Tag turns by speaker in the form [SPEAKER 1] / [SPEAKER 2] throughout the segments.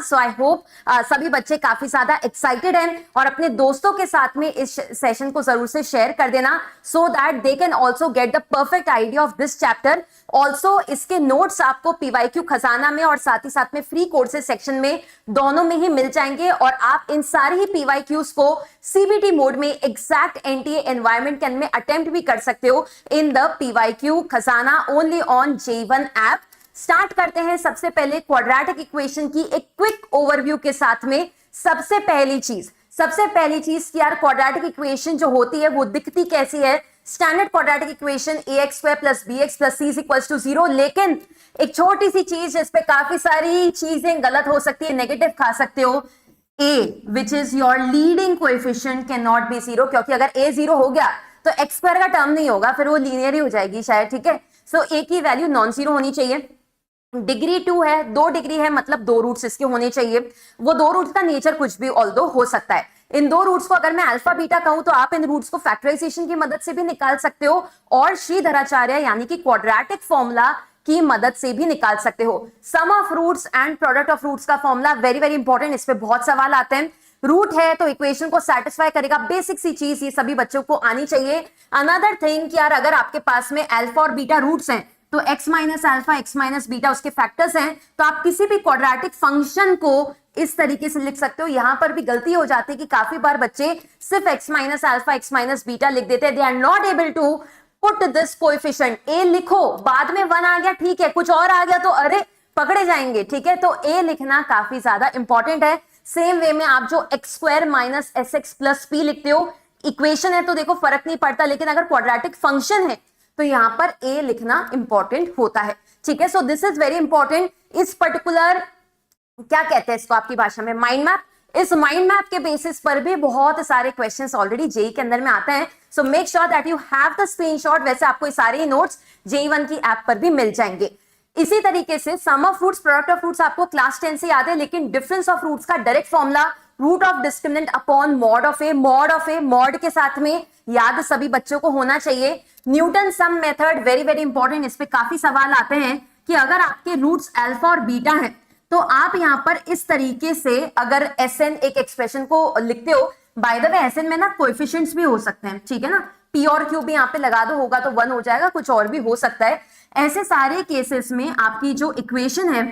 [SPEAKER 1] So I hope सभी बच्चे काफी ज्यादा एक्साइटेड हैं और अपने दोस्तों के साथ में इस सेशन को जरूर से शेयर कर देना so that they can also get the perfect idea of this chapter. Also इसके नोट्स आपको पीवाईक्यू खजाना में और साथ ही साथ में फ्री कोर्सेज सेक्शन में दोनों में ही मिल जाएंगे और आप इन सारी ही पीवाईक्यूज को सीबीटी मोड में एग्जैक्ट एनटीए एनवायरमेंट कैन में अटेम्प्ट भी कर सकते हो इन द पीवाईक्यू खजाना only on J1 app. Start करते हैं सबसे पहले क्वाड्रेटिक इक्वेशन की एक क्विक ओवरव्यू के साथ में। सबसे पहली चीज कि यार क्वाड्रेटिक इक्वेशन जो होती है वो दिखती कैसी है। Standard quadratic equation ax square plus bx plus c equals to 0। लेकिन एक छोटी सी चीज जिस पे काफी सारी चीजें गलत हो सकती है, नेगेटिव खा सकते हो, a which is your leading coefficient can not B 0, क्योंकि अगर a 0 हो गया तो x स्क्वायर का टर्म नहीं होगा, फिर वो लीनियर ही हो जाएगी शायद। ठीक है, सो a की वैल्यू नॉन जीरो होनी चाहिए। डिग्री 2 है, 2 डिग्री है, मतलब 2 रूट्स इसके होने चाहिए। वो 2 रूट्स का नेचर कुछ भी ऑल्दो हो सकता है। इन 2 रूट्स को अगर मैं अल्फा बीटा कहूं तो आप इन रूट्स को फैक्टराइजेशन की मदद से भी निकाल सकते हो और श्रीधराचार्य यानी कि क्वाड्रेटिक फॉर्मूला की मदद से भी निकाल सकते हो। Sum of roots and product of roots का फॉर्मूला वेरी वेरी इंपॉर्टेंट, इस पे बहुत सवाल आते हैं। रूट है तो इक्वेशन को सेटिस्फाई करेगा, बेसिक सी चीज ये सभी बच्चों को आनी चाहिए। अनदर थिंग कि यार अगर आपके पास में अल्फा और बीटा रूट्स हैं तो x minus alpha x minus beta उसके फैक्टर्स हैं, तो आप किसी भी क्वाड्रेटिक फंक्शन को इस तरीके से लिख सकते हो। यहां पर भी गलती हो जाती है कि काफी बार बच्चे सिर्फ x minus alpha x minus beta लिख देते हैं। They are not able to put this coefficient. a लिखो, बाद में 1 आ गया ठीक है, कुछ और आ गया तो अरे पकड़े जाएंगे। ठीक है, तो a लिखना काफी ज्यादा इंपॉर्टेंट है। सेम वे में आप जो x square minus s x plus P लिखते हो, इक्वेशन है तो देखो फर्क नहीं पड़ता, लेकिन अगर क्वाड्रेटिक फंक्शन है तो यहां पर a लिखना इंपॉर्टेंट होता है। ठीक है, so this is very important. इस पर्टिकुलर क्या कहते हैं इसको आपकी भाषा में, माइंड मैप। इस माइंड मैप के बेसिस पर भी बहुत सारे क्वेश्चंस ऑलरेडी जेई के अंदर में आते हैं। So make sure that you have the screenshot. वैसे आपको ये सारे नोट्स J1 की ऐप पर भी मिल जाएंगे। इसी तरीके से sum of roots product of roots आपको क्लास 10 से याद है, लेकिन डिफरेंस ऑफ रूट्स का direct formula root of discriminant upon mod of A. Mod के साथ में याद सभी बच्चों को होना चाहिए। Newton sum method very very important, इस पे काफी सवाल आते हैं कि अगर आपके रूट्स अल्फा और बीटा हैं तो आप यहां पर इस तरीके से अगर Sn एक एक्सप्रेशन को लिखते हो, बाय द वे Sn में ना कोएफिशिएंट्स भी हो सकते हैं। ठीक है ना, p और q भी यहां पे लगा दो, होगा तो 1 हो जाएगा, कुछ और भी हो सकता है। ऐसे सारे केसेस में आपकी जो इक्वेशन है,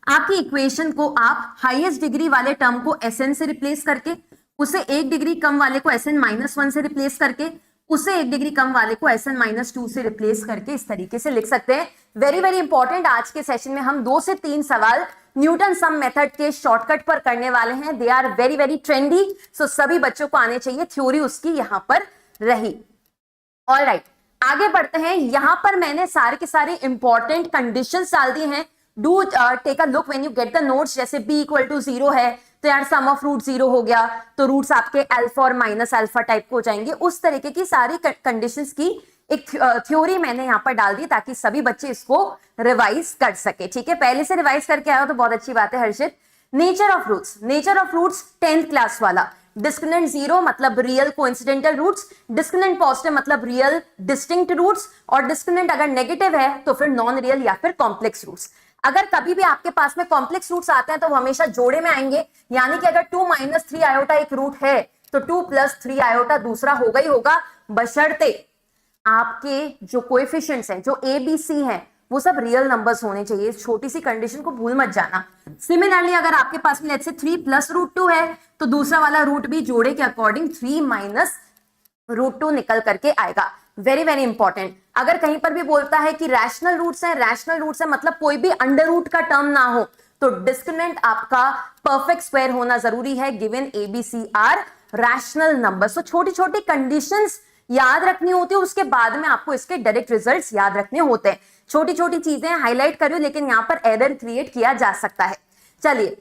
[SPEAKER 1] आपकी इक्वेशन को आप हाईएस्ट डिग्री वाले टर्म को Sn से रिप्लेस करके, उसे 1 डिग्री कम वाले को Sn माइनस 1 से रिप्लेस करके, उसे 1 डिग्री कम वाले को Sn माइनस 2 से रिप्लेस करके इस तरीके से लिख सकते हैं। Very very important. आज के सेशन में हम 2 से 3 सवाल न्यूटन सम मेथड के शॉर्टकट पर करने वाले हैं। They are very very trendy, so सभी बच्चों को आने चाहिए। थ्योरी उसकी यहां पर रही। ऑलराइट, आगे बढ़ते हैं। यहां पर मैंने सारे के सारे इंपॉर्टेंट कंडीशंस डाल दी हैं। Do take a look when you get the notes. जैसे b इक्वल टू 0 है तो यार सम ऑफ रूट 0 हो गया, तो रूट्स आपके अल्फा और माइनस अल्फा टाइप को हो जाएंगे। उस तरीके की सारी कंडीशंस की एक थ्योरी मैंने यहां पर डाल दी ताकि सभी बच्चे इसको रिवाइज कर सके। ठीक है, पहले से रिवाइज करके आए हो तो बहुत अच्छी बात है Harshit. Nature of roots 10th class वाला। डिस्क्रिमिनेंट 0 मतलब real coincidental roots, discriminant positive मतलब रियल डिस्टिंक्ट रूट्स, और डिस्क्रिमिनेंट अगर नेगेटिव है तो फिर नॉन रियल या फिर कॉम्प्लेक्स रूट्स। अगर कभी भी आपके पास में कॉम्प्लेक्स रूट्स आते हैं तो वो हमेशा जोड़े में आएंगे, यानी कि अगर 2 माइनस 3 आयोटा एक रूट है तो 2 प्लस 3 आयोटा दूसरा होगा ही होगा, बशर्ते आपके जो कोएफिशिएंट्स हैं, जो ए बी सी हैं, वो सब रियल नंबर्स होने चाहिए। इस छोटी सी कंडीशन को भूल मत जाना। सिमिलरली अगर आपके पास में लेट्स से 3 प्लस रूट 2 है तो दूसरा वाला रूट भी जोड़े के अकॉर्डिंग 3 माइनस रूट 2 निकल करके आएगा। Very very important. अगर कहीं पर भी बोलता है कि रैशनल रूट्स है मतलब कोई भी अंडर रूट का टर्म ना हो, तो डिस्क्रिमिनेंट आपका परफेक्ट स्क्वायर होना जरूरी है given A B C are rational number. So छोटी छोटी कंडीशंस याद रखनी होती है, उसके बाद में आपको इसके डायरेक्ट रिजल्ट्स याद रखने होते हैं। छोटी छोटी चीजें हाईलाइट करियो, लेकिन यहां पर एरर क्रिएट किया जा सकता है। चलिए,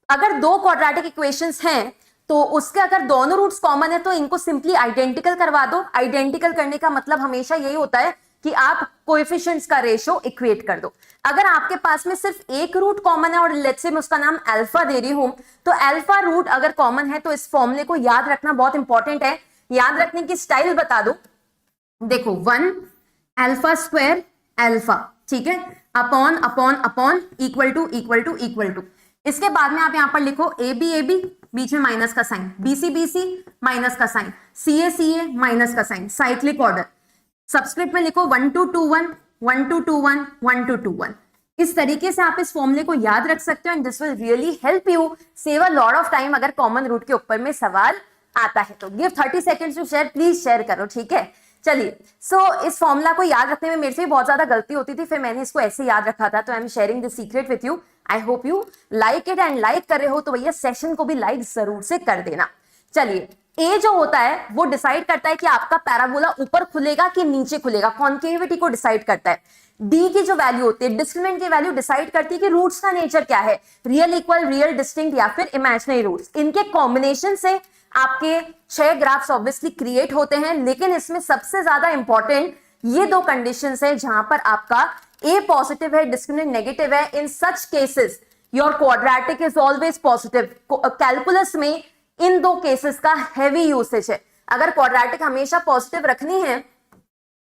[SPEAKER 1] अगर 2 क्वाड्रेटिक इक्वेशंस हैं तो उसके अगर दोनों रूट्स कॉमन है तो इनको सिंपली आइडेंटिकल करवा दो। आइडेंटिकल करने का मतलब हमेशा यही होता है कि आप कोएफिशिएंट्स का रेशो इक्वेट कर दो। अगर आपके पास में सिर्फ एक रूट कॉमन है और लेट्स से मैं उसका नाम अल्फा दे रही हूं, तो अल्फा रूट अगर कॉमन है तो इस फॉर्मूले को याद रखना बहुत इंपॉर्टेंट है। याद रखने की स्टाइल बता दो। देखो 1 अल्फा स्क्वायर अल्फा, ठीक है, upon upon upon equal to equal to equal to. इसके बाद में आप यहां पर लिखो ए बी बीच में माइनस का साइन, बी सी माइनस का साइन, सी ए माइनस का साइन, साइक्लिक ऑर्डर। सबस्क्रिप्ट में लिखो 1 2 2 1 1 2 2 1 1 2 2 1। इस तरीके से आप इस फॉर्मूले को याद रख सकते हो and this will really help you save a lot of time अगर कॉमन रूट के ऊपर में सवाल आता है तो। Give 30 seconds to share, please share करो, ठीक है। चलिए, इस फॉर्मूला को याद रखने में मेरे से भी बहुत ज्यादा गलती होती थी, फिर मैंने इसको ऐसे याद रखा था, तो I am sharing the secret with you. I hope you like it and like कर रहे हो तो भैया सेशन को भी लाइक जरूर से कर देना। चलिए, ए जो होता है वो डिसाइड करता है कि आपका पैराबोला ऊपर खुलेगा कि नीचे खुलेगा, कॉन्केविटी को डिसाइड करता है। डी की जो वैल्यू होती है, डिस्क्रिमिनेंट की वैल्यू डिसाइड करती है कि रूट्स का नेचर क्या है, रियल, इक्वल, रियल, डिस्टिंक्ट या फिर इमेजिनरी रूट्स। इनके कॉम्बिनेशन से आपके 6 ग्राफ्स ऑब्वियसली क्रिएट होते हैं, लेकिन इसमें सबसे ज्यादा इंपॉर्टेंट ये 2 कंडीशंस है जहां पर आपका ए पॉजिटिव है, डिस्क्रिमिनेंट नेगेटिव है। In such cases your quadratic is always positive. Calculus में इन 2 केसेस का हैवी यूसेज है। अगर क्वाड्रेटिक हमेशा पॉजिटिव रखनी है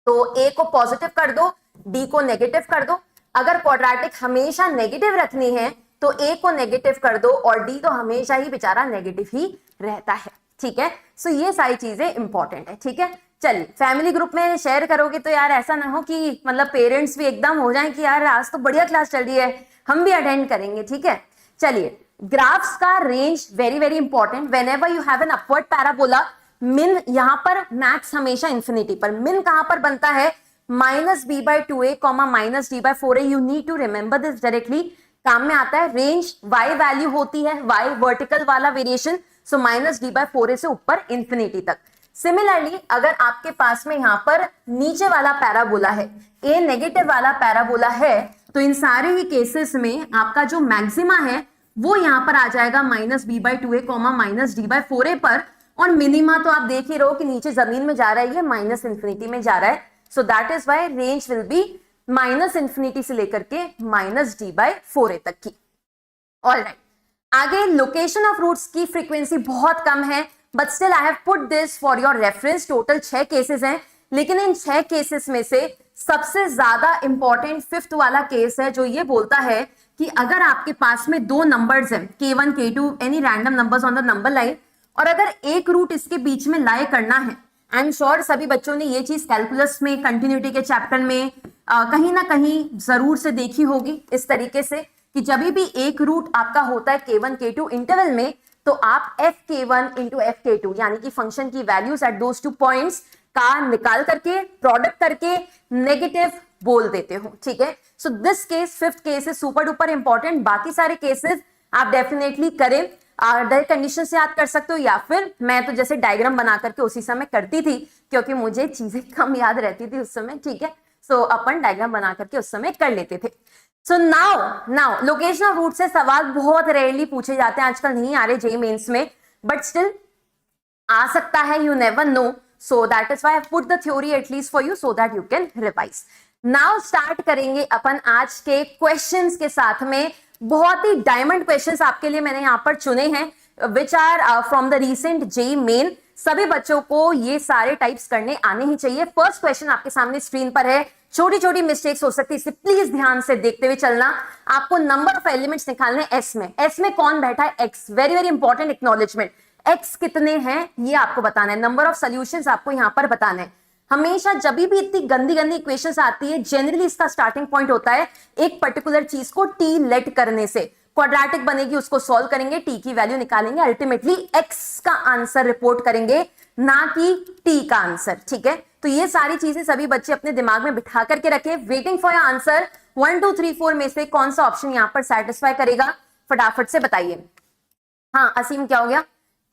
[SPEAKER 1] तो ए को पॉजिटिव कर दो, डी को नेगेटिव कर दो। अगर क्वाड्रेटिक हमेशा नेगेटिव रखनी है तो ए को नेगेटिव कर दो और डी तो हमेशा ही बेचारा नेगेटिव ही रहता है, ठीक है। सो ये सारी चीजें इंपॉर्टेंट है, ठीक है। चलिए, फैमिली ग्रुप में शेयर करोगे तो यार ऐसा ना हो कि मतलब पेरेंट्स भी एकदम हो जाएं कि यार आज तो बढ़िया क्लास चल रही है, हम भी अटेंड करेंगे, ठीक है। चलिए, ग्राफ्स का range very very important. Whenever you have an upward parabola, मिन यहां पर मैक्स हमेशा इंफिनिटी पर, मिन कहां पर बनता है, -b/2a, -d/4a। You need to remember this directly, काम में आता है। रेंज y वैल्यू होती है, y वर्टिकल वाला वेरिएशन, सो -d/4a से ऊपर इंफिनिटी तक। सिमिलरली अगर आपके पास में यहां पर नीचे वाला पैराबोला है, a नेगेटिव वाला पैराबोला है, तो इन सारे ही केसेस में आपका जो मैक्सिमा है वो यहां पर आ जाएगा -b/2a, -d/4a पर, और मिनिमा तो आप देख ही रहो कि नीचे जमीन में जा रहा है, ये माइनस इंफिनिटी में जा रहा है। So that is why range will be -infinity से लेकर के -d/4a तक की। ऑलराइट, आगे लोकेशन ऑफ रूट्स की फ्रीक्वेंसी बहुत कम है, but still I have put this for your reference. Total 6 cases हैं, लेकिन इन 6 केसेस में से सबसे ज्यादा इंपॉर्टेंट 5th वाला केस है जो ये बोलता है कि अगर आपके पास में 2 नंबर्स हैं, k1 k2, any random numbers on the number line, और अगर एक रूट इसके बीच में लाई करना है, आई एम श्योर सभी बच्चों ने ये चीज कैलकुलस में, कंटिन्यूटी के चैप्टर में कहीं ना कहीं जरूर से देखी होगी, इस तरीके से कि जब भी एक रूट आपका होता है k1 k2 इंटरवल में, तो आप fk1 इंटू fk2 यानी कि फंक्शन की वैल्यूज एट दोस 2 पॉइंट्स का निकाल करके प्रोडक्ट करके नेगेटिव बोल देते हो, ठीक है। So this case 5th case is super duper important. बाकी सारे केसेस आप डेफिनेटली करें, डायरेक्ट कंडीशन से याद कर सकते हो, या फिर मैं तो जैसे डायग्राम बना करके उसी समय करती थी क्योंकि मुझे चीजें कम याद रहती थी उस समय, ठीक है। सो अपन डायग्राम बना करके उस समय कर लेते थे। So now location of root से सवाल बहुत रेयरली पूछे जाते हैं, आजकल नहीं आ रहे जेईई मेंस में, बट स्टिल आ सकता है, you never know. So that is why I put the theory at least for you so that you can revise. Now start करेंगे अपन आज के क्वेश्चंस के साथ में। बहुत ही डायमंड क्वेश्चंस आपके लिए मैंने यहां पर चुने हैं, which are from the recent JEE Main. सभी बच्चों को ये सारे टाइप्स करने आने ही चाहिए। फर्स्ट क्वेश्चन आपके सामने स्क्रीन पर है, छोटी छोटी मिस्टेक्स हो सकती है, इसे प्लीज ध्यान से देखते हुए चलना। आपको नंबर ऑफ एलिमेंट्स निकालने एस में, एस में कौन बैठा है, x, very very important acknowledgement. X कितने हैं ये आपको बताना है, नंबर ऑफ सॉल्यूशंस आपको यहां पर बताना है। हमेशा जब भी इतनी गंदी गंदी इक्वेशंस आती है, जनरली इसका स्टार्टिंग पॉइंट होता है एक पर्टिकुलर चीज को टी लेट करने से। क्वाड्रेटिक बनेगी, उसको सॉल्व करेंगे, टी की वैल्यू निकालेंगे, अल्टीमेटली एक्स का आंसर रिपोर्ट करेंगे, ना कि टी का आंसर, ठीक है। तो ये सारी चीजें सभी बच्चे अपने दिमाग में बिठा करके रखें। Waiting for your answer. 1 2 3 4 में से कौन सा ऑप्शन यहां पर सेटिस्फाई करेगा, फटाफट से बताइए। हाँ असीम, क्या हो गया,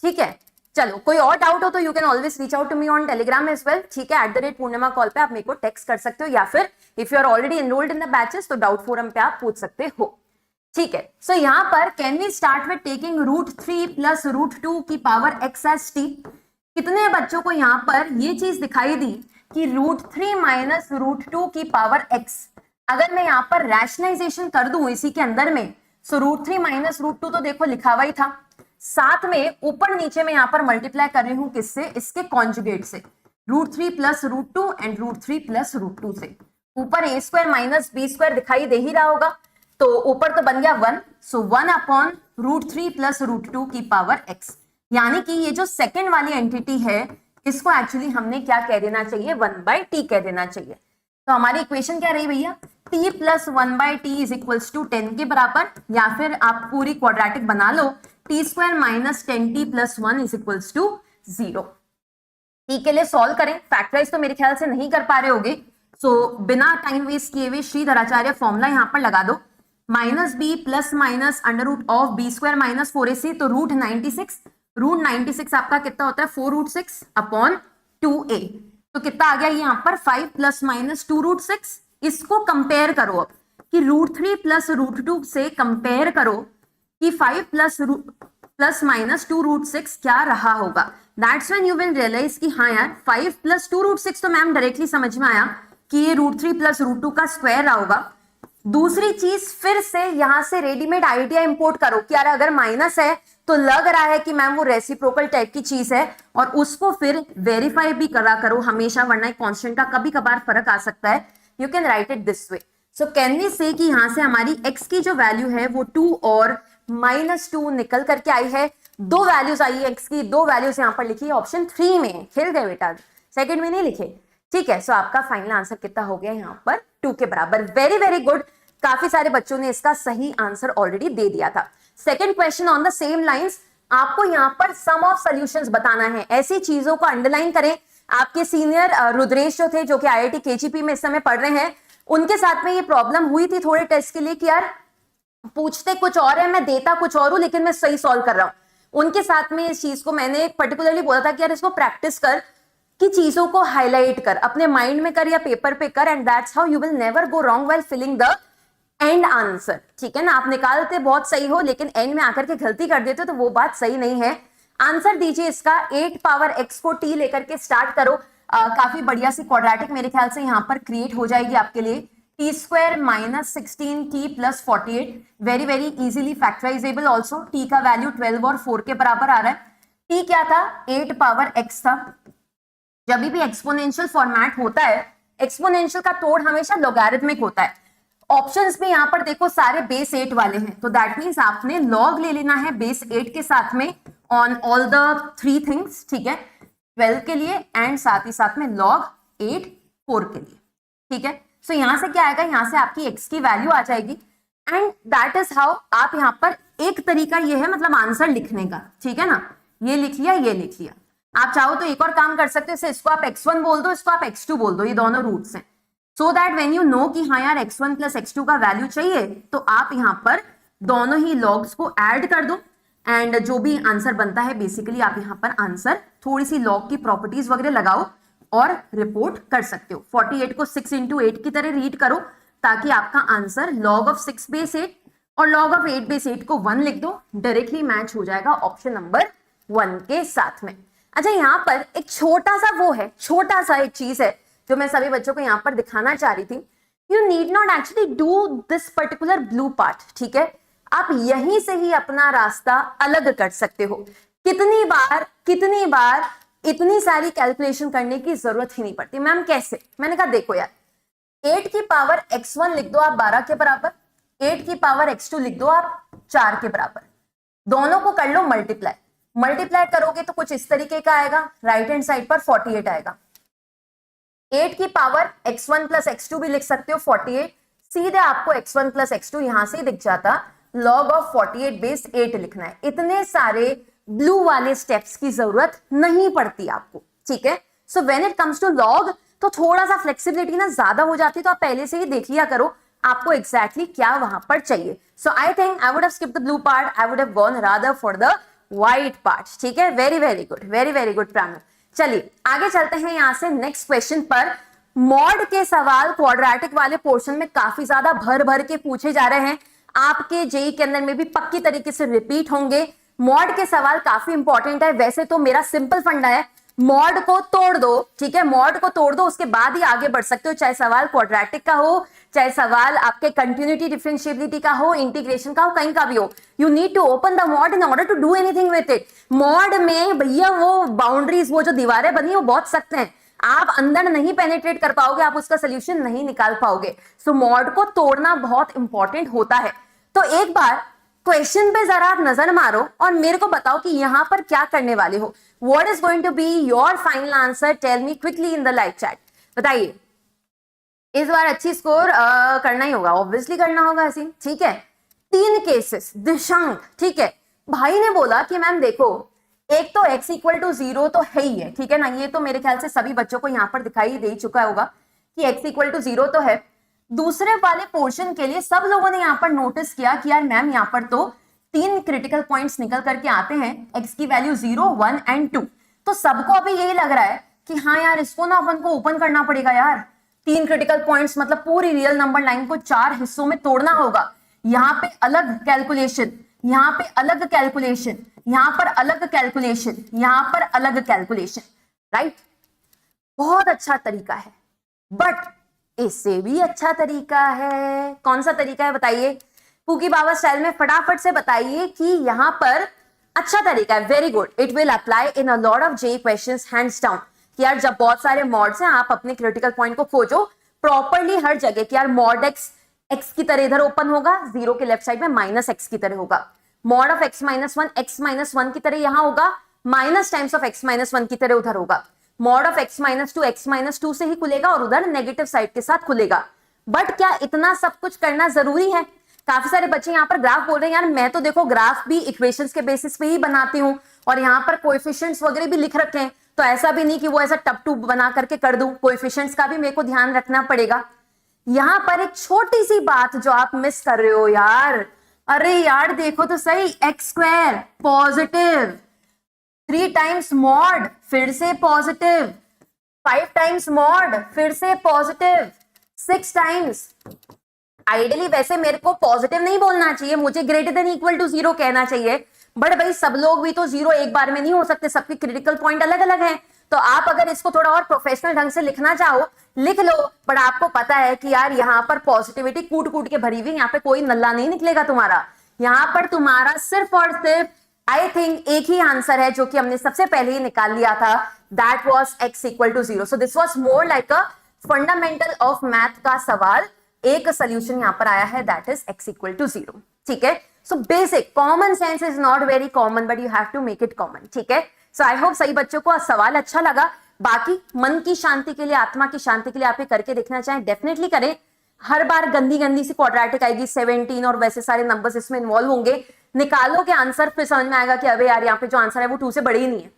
[SPEAKER 1] ठीक है। चलो, कोई और डाउट हो तो you can always reach out to me on Telegram as well, ठीक है। @पूर्णिमा कॉल पे आप मेरे को टेक्स्ट कर सकते हो, या फिर if you are already enrolled in the batches तो डाउट फोरम पे आप पूछ सकते हो, ठीक है। सो यहां पर can we start with taking √3 plus √2 की पावर x एज t। कितने बच्चों को यहां पर ये चीज दिखाई दी कि √3 माइनस √2 की पावर x, अगर मैं यहां पर रैशनलाइजेशन कर दूं इसी के अंदर में, सो √3 माइनस √2 तो देखो लिखा हुआ ही था, साथ में ऊपर नीचे में यहां पर मल्टीप्लाई कर रही हूं किससे, इसके कॉन्जुगेट से, √3 प्लस √2 एंड √3 प्लस √2 से। ऊपर a² माइनस b² दिखाई दे ही रहा होगा। तो ऊपर तो बन गया 1, सो 1/√3 प्लस √2 की पावर x, यानी कि ये जो सेकंड वाली एंटिटी है इसको एक्चुअली हमने क्या कह देना चाहिए, 1/t कह देना चाहिए। तो हमारी इक्वेशन क्या रही भैया, t प्लस 1/t इज इक्वल्स टू 10 के बराबर, या फिर आप पूरी क्वाड्रेटिक बना लो, t² minus 10t plus 1 is equals to 0। t के लिए सॉल्व करें, फैक्टराइज तो मेरे ख्याल से नहीं कर पा रहे होगे, सो बिना टाइम वेस्ट किए हुए श्रीधराचार्य फॉर्मूला यहां पर लगा दो, minus b plus minus √(b² minus 4ac, तो √96 आपका कितना होता है 4√6 अपॉन 2a, तो कितना आ गया यहाँ पर 5 प्लस माइनस 2√6। इसको कंपेयर करो अब कि √3 प्लस √2 से कंपेयर करो कि 5 प्लस माइनस 2√6 क्या रहा होगा। That's when you will realise कि हाँ यार 5 प्लस 2√6 तो मैम डायरेक्टली समझ में आया कि ये √3 प्लस √2 का स्क्वायर रहा होगा। दूसरी चीज, फिर से यहां से रेडीमेड आइडिया इंपोर्ट करो कि यार अगर माइनस है तो लग रहा है कि मैम वो रेसिप्रोकल टाइप की चीज है, और उसको फिर वेरीफाई भी करा करो हमेशा, वरना कांस्टेंट का कभी कभार फर्क आ सकता है। You can write it this way. So can we say कि यहां से हमारी x की जो वैल्यू है वो 2 और -2 निकल करके आई है। दो वैल्यूज आई है x की, दो वैल्यूज यहां पर लिखी है ऑप्शन 3 में, खेल गए बेटा, सेकंड में नहीं लिखे, ठीक है। सो आपका फाइनल आंसर कितना हो गया यहाँ पर 2 के बराबर। वेरी वेरी गुड, काफी सारे बच्चों ने इसका सही आंसर ऑलरेडी दे दिया था। Second question on the same lines, आपको यहाँ पर सम ऑफ सॉल्यूशंस बताना है। ऐसी चीजों को अंडरलाइन करें। आपके सीनियर रुद्रेश जो थे, जो कि IIT KGP में इस समय पढ़ रहे हैं, उनके साथ में ये प्रॉब्लम हुई थी थोड़े टेस्ट के लिए कि यार पूछते कुछ और है, मैं देता कुछ और हूं, लेकिन मैं सही सॉल्व कर रहा हूं। उनके साथ में इस चीज को मैंने पर्टिकुलरली बोला था कि यार इसको प्रैक्टिस कर, कि चीजों को हाईलाइट कर, अपने माइंड में कर या पेपर पे कर, and that's how you will never go wrong while filling the end answer, ठीक है ना। आप निकालते बहुत सही हो, लेकिन एंड में आकर के गलती कर देते हो तो वो बात सही नहीं है। आंसर दीजिए इसका, 8 पावर x को t लेकर के स्टार्ट करो। काफी बढ़िया सी क्वाड्रेटिक मेरे ख्याल से यहाँ पर क्रिएट हो जाएगी आपके लिए। t² minus 16t plus 48, very very easily factorisable also. t का वैल्यू 12 और 4 के बराबर आ रहा है। t क्या था, 8 पावर x था। जब भी एक्सपोनेंशियल फॉर्मेट होता है, एक्सपोनेंशियल का तोड़ हमेशा लॉगरिथमिक होता है। ऑप्शंस में यहां पर देखो सारे बेस 8 वाले हैं, तो दैट मींस आपने लॉग ले लेना है बेस 8 के साथ में ऑन ऑल द 3 थिंग्स, ठीक है, 12 के लिए एंड साथ ही साथ में लॉग 8 4 के लिए, ठीक है। सो यहां से क्या आएगा, यहां से आपकी x की वैल्यू आ जाएगी, एंड दैट इज हाउ आप यहां पर एक तरीका ये है मतलब आंसर लिखने का, ठीक है ना। ये लिख लिया, ये लिख लिया। आप चाहो तो एक और काम कर सकते हो, इसको आप x1 बोल दो, इसको आप x2 बोल दो, ये दोनों रूट्स हैं। So that when you know कि हाँ यार x1 प्लस x2 का वैल्यू चाहिए, तो आप यहां पर दोनों ही लॉग्स को ऐड कर दो, एंड जो भी आंसर बनता है बेसिकली आप यहां पर आंसर थोड़ी सी लॉग की प्रॉपर्टीज वगैरह लगाओ और रिपोर्ट कर सकते हो। 48 को 6 into 8 की तरह रीड करो, ताकि आपका आंसर log of 6 base 8 और log of 8 base 8 को 1 लिख दो, डायरेक्टली मैच हो जाएगा ऑप्शन नंबर 1 के साथ में। अच्छा, यहाँ पर एक छोटा सा वो है, छोटा सा एक चीज है जो मैं सभी बच्चों को यहाँ पर दिखाना चाह रही थी। You need not actually do this particular blue part, ठीक है। आप यहीं से ही अपना रास्ता अलग कर सकते हो। कितनी बार इतनी सारी कैलकुलेशन करने की जरूरत ही नहीं पड़ती। मैम कैसे? मैंने कहा देखो यार, 8 की पावर x1 लिख दो आप 12 के बराबर, 8 की पावर x2 लिख दो आप 4 के बराबर, दोनों को कर लो मल्टीप्लाई करोगे तो कुछ इस तरीके का आएगा, राइट हैंड साइड पर 48 आएगा। 8 की पावर x1 प्लस x2 भी लिख सकते हो 48, सीधे आपको x1 प्लस x2 यहां से दिख जाता। log ऑफ 48 बेस 8 लिखना है। इतने सारे ब्लू वाले स्टेप्स की जरूरत नहीं पड़ती आपको, ठीक है। So when it comes to log तो थोड़ा सा फ्लेक्सिबिलिटी ना ज्यादा हो जाती है, तो आप पहले से ही देख लिया करो आपको एग्जैक्टली क्या वहां पर चाहिए। So I think I would have skipped the blue part, I would have gone rather for the white part, ठीक है। Very very good Pranav. चलिए आगे चलते हैं यहां से नेक्स्ट क्वेश्चन पर। मॉड के सवाल क्वाड्रेटिक वाले पोर्शन में काफी ज्यादा भर के पूछे जा रहे हैं, आपके जेई के अंदर में भी पक्की तरीके से रिपीट होंगे। मॉड के सवाल काफी इंपॉर्टेंट है। वैसे तो मेरा सिंपल फंडा है, मॉड को तोड़ दो, ठीक है, मॉड को तोड़ दो, उसके बाद ही आगे बढ़ सकते हो, चाहे सवाल क्वाड्रेटिक का हो, चाहे सवाल आपके कंटिन्यूटी डिफरेंशिएबिलिटी का हो, इंटीग्रेशन का हो, कहीं का भी हो। You need to open the mod in order to do anything with it. Mod में भैया वो बाउंड्रीज, वो जो दीवारें बनी वो बहुत सख्त हैं, आप अंदर नहीं पेनिट्रेट कर पाओगे, आप उसका सोल्यूशन नहीं निकाल पाओगे। सो मॉड को तोड़ना बहुत इंपॉर्टेंट होता है। तो एक बार क्वेश्चन पे जरा आप नजर मारो और मेरे को बताओ कि यहां पर क्या करने वाले हो। What is going to be your final answer, tell me quickly in the live chat. बताइए, इस बार अच्छी स्कोर करना ही होगा, ऑब्वियसली करना होगा ऐसी, ठीक है। 3 केसेस, दिशांक, ठीक है। भाई ने बोला कि मैम देखो, एक तो x इक्वल टू 0 तो है ही है, ठीक है ना, ये तो मेरे ख्याल से सभी बच्चों को यहाँ पर दिखाई दे चुका होगा कि x इक्वल टू 0 तो है। दूसरे वाले पोर्शन के लिए सब लोगों ने यहाँ पर नोटिस किया कि यार मैम यहाँ पर तो 3 क्रिटिकल पॉइंट्स निकल करके आते हैं, x की वैल्यू 0, 1 एंड 2। तो सबको अभी यही लग रहा है कि हाँ यार इसको ना अपन को ओपन करना पड़ेगा यार, 3 क्रिटिकल पॉइंट्स मतलब पूरी रियल नंबर लाइन को 4 हिस्सों में तोड़ना होगा। यहाँ पे अलग कैलकुलेशन, यहाँ पे अलग कैलकुलेशन, यहाँ पर अलग कैलकुलेशन, यहाँ पर अलग कैलकुलेशन, राइट। बहुत अच्छा तरीका है, बट इससे भी अच्छा तरीका है। कौन सा तरीका है बताइए, कुकी बाबा स्टाइल में फटाफट से बताइए कि यहां पर अच्छा तरीका है। Very good, it will apply in a lot of J questions hands down. कि यार जब बहुत सारे मॉड्स हैं, आप अपने क्रिटिकल पॉइंट को खोजो प्रॉपरली हर जगह कि यार मॉड एक्स की तरह इधर ओपन होगा, 0 के लेफ्ट साइड में माइनस एक्स की तरह होगा। Mod of x minus one की तरह यहां होगा, minus times of x minus one की तरह उधर होगा। Mod of x minus two से ही खुलेगा और उधर नेगेटिव साइड के साथ खुलेगा। बट क्या इतना सब कुछ करना जरूरी है? काफी सारे बच्चे यहाँ पर ग्राफ बोल रहे हैं, यार मैं तो देखो ग्राफ भी इक्वेशंस के बेसिस पे ही बनाती हूँ और यहाँ पर कोएफिशिएंट्स वगैरह भी लिख रखे हैं, तो ऐसा भी नहीं कि वो ऐसा टप टू बना करके कर दूं, कोएफिशिएंट्स का भी मेरे को ध्यान रखना पड़ेगा। यहाँ पर एक छोटी सी बात जो आप मिस कर रहे हो यार, अरे यार देखो तो सही, x square positive, 3 times mod फिर से पॉजिटिव, 5 टाइम्स मॉड फिर से पॉजिटिव, 6 टाइम्स। आइडियली वैसे मेरे को पॉजिटिव नहीं बोलना चाहिए, मुझे ग्रेटर देन इक्वल टू 0 कहना चाहिए, बट भाई सब लोग भी तो 0 एक बार में नहीं हो सकते, सबके क्रिटिकल पॉइंट अलग अलग हैं। तो आप अगर इसको थोड़ा और प्रोफेशनल ढंग से लिखना चाहो लिख लो, बट आपको पता है कि यार यहाँ पर पॉजिटिविटी कूट कूट के भरी हुई, यहाँ पे कोई नल्ला नहीं निकलेगा तुम्हारा। यहाँ पर तुम्हारा सिर्फ और सिर्फ आई थिंक एक ही आंसर है जो कि हमने सबसे पहले ही निकाल लिया था, that was x equal to 0। So this was more like a fundamental of math का सवाल, एक सोल्यूशन यहाँ पर आया है, that is x equal to 0, ठीक है। So basic common sense is not very common, but you have to make it common, ठीक है। सो आई होप सही बच्चों को सवाल अच्छा लगा। बाकी मन की शांति के लिए, आत्मा की शांति के लिए आप ये करके देखना चाहें डेफिनेटली करें। हर बार गंदी गंदी सी क्वाड्रेटिक आएगी 17 और वैसे सारे नंबर्स इसमें इन्वॉल्व होंगे, निकालोगे आंसर फिर समझ में आएगा कि अबे यार यहाँ पे जो आंसर है वो 2 से बड़ी ही नहीं है,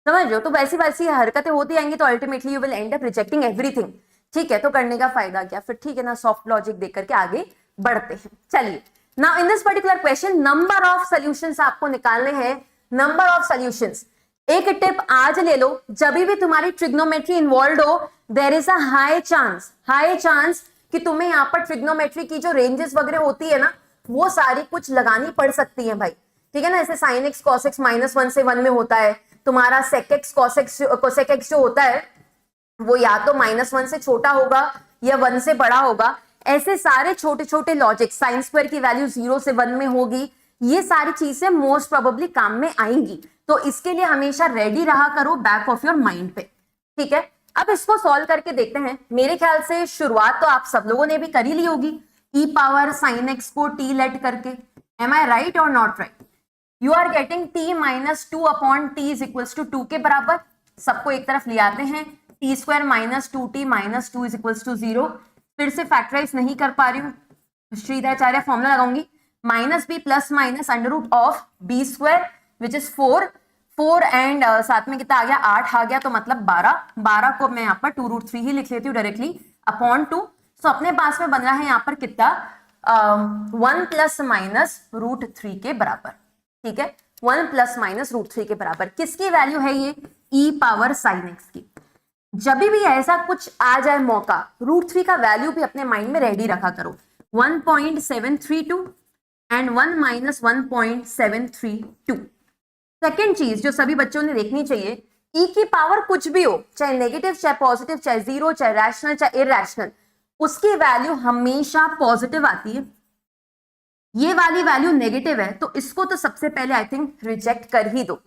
[SPEAKER 1] समझ लो। तो वैसी वैसी हरकतें होती आएंगी तो ultimately you will and up rejecting everything, ठीक है। तो करने का फायदा क्या फिर, ठीक है ना, सॉफ्ट लॉजिक देख करके आगे बढ़ते हैं। चलिए, now in this particular question number of solutions आपको निकालने हैं, नंबर ऑफ सॉल्यूशंस। एक टिप आज ले लो, जब भी तुम्हारी ट्रिग्नोमेट्री इन्वॉल्व हो, there is a high chance कि तुम्हें यहाँ पर ट्रिग्नोमेट्री की जो रेंजेस वगैरह होती है ना, वो सारी कुछ लगानी पड़ सकती है भाई, ठीक है ना। ऐसे साइन एक्स कॉस एक्स -1 से 1 में होता है, तुम्हारा सेक एक्स कोसेक एक्स जो होता है वो या तो -1 से छोटा होगा या 1 से बड़ा होगा। ऐसे सारे छोटे छोटे लॉजिक, साइन स्क्वायर की वैल्यू 0 से 1 में होगी, ये सारी चीजें मोस्ट प्रोबेबली काम में आएंगी। तो इसके लिए हमेशा रेडी रहा करो बैक ऑफ योर माइंड पे, ठीक है। अब इसको सॉल्व करके देखते हैं। मेरे ख्याल से शुरुआत तो आप सब लोगों ने भी कर ही ली होगी, e पावर साइन एक्स को t लेट करके, am I right or not right? You are getting t minus 2 upon t is equals to 2 के बराबर। सबको एक तरफ ले आते हैं, t square minus 2t minus 2 is equals to 0। फिर से फैक्टराइज नहीं कर पा रही हूँ, श्रीधराचार्य फॉर्मूला लगाऊंगी, minus b plus minus under root of b square which is 4 and साथ में कितना आ गया, 8 आ गया, तो मतलब 12 को मैं यहाँ पर 2√3 ही लिख लेती हूँ डायरेक्टली अपॉन 2। सो अपने पास में बन रहा है यहाँ पर कितना, 1 प्लस माइनस √3 के बराबर, ठीक है। 1 प्लस माइनस √3 के बराबर किसकी वैल्यू है ये, e पावर साइन एक्स की। जब भी ऐसा कुछ आ जाए मौका, √3 का वैल्यू भी अपने माइंड में रेडी रखा करो, 1.732 एंड 1 माइनस 1.732। सेकेंड चीज जो सभी बच्चों ने देखनी चाहिए, e की पावर कुछ भी हो, चाहे नेगेटिव चाहे पॉजिटिव चाहे 0 चाहे रैशनल चाहे इरैशनल, उसकी वैल्यू हमेशा पॉजिटिव आती है। ये वाली वैल्यू नेगेटिव है तो इसको तो सबसे पहले आई थिंक रिजेक्ट कर ही दो।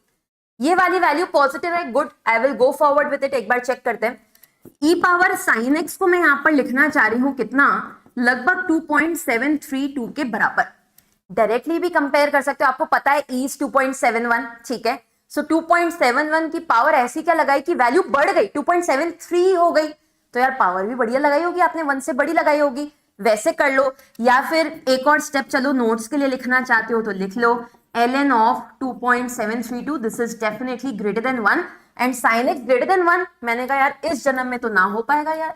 [SPEAKER 1] ये वाली वैल्यू पॉजिटिव है, good, I will go forward with it. एक बार चेक करते हैं, ई पावर साइन एक्स को मैं यहाँ पर लिखना चाह रही हूँ कितना, लगभग 2.732 के बराबर। डायरेक्टली भी कंपेयर कर सकते हो, आपको पता है ई इज 2.71, ठीक है। सो 2.71 की पावर ऐसी क्या लगाई कि वैल्यू बढ़ गई, 2.73 हो गई, तो यार पावर भी बढ़िया लगाई होगी आपने, 1 से बड़ी लगाई होगी, वैसे कर लो। या फिर एक और स्टेप चलो, नोट्स के लिए लिखना चाहते हो तो लिख लो, ln of 2.732 this is definitely greater than 1 and sine x greater than 1। मैंने कहा यार इस जन्म में तो ना हो पाएगा यार,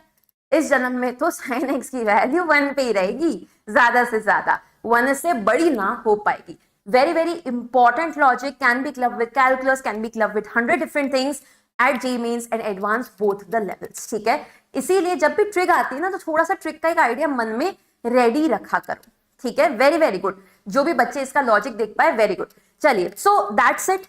[SPEAKER 1] इस जन्म में तो साइन एक्स की वैल्यू 1 पे ही रहेगी, ज्यादा से ज्यादा 1 से बड़ी ना हो पाएगी। Very very important logic, can be club with calculus, can be club with 100 different things at JEE Mains and advance both the levels, ठीक है। इसीलिए जब भी ट्रिक आती है ना, तो थोड़ा सा ट्रिक का एक आइडिया मन में रेडी रखा करो, ठीक है। वेरी वेरी गुड, जो भी बच्चे इसका लॉजिक देख पाए, वेरी गुड। चलिए, so that's it,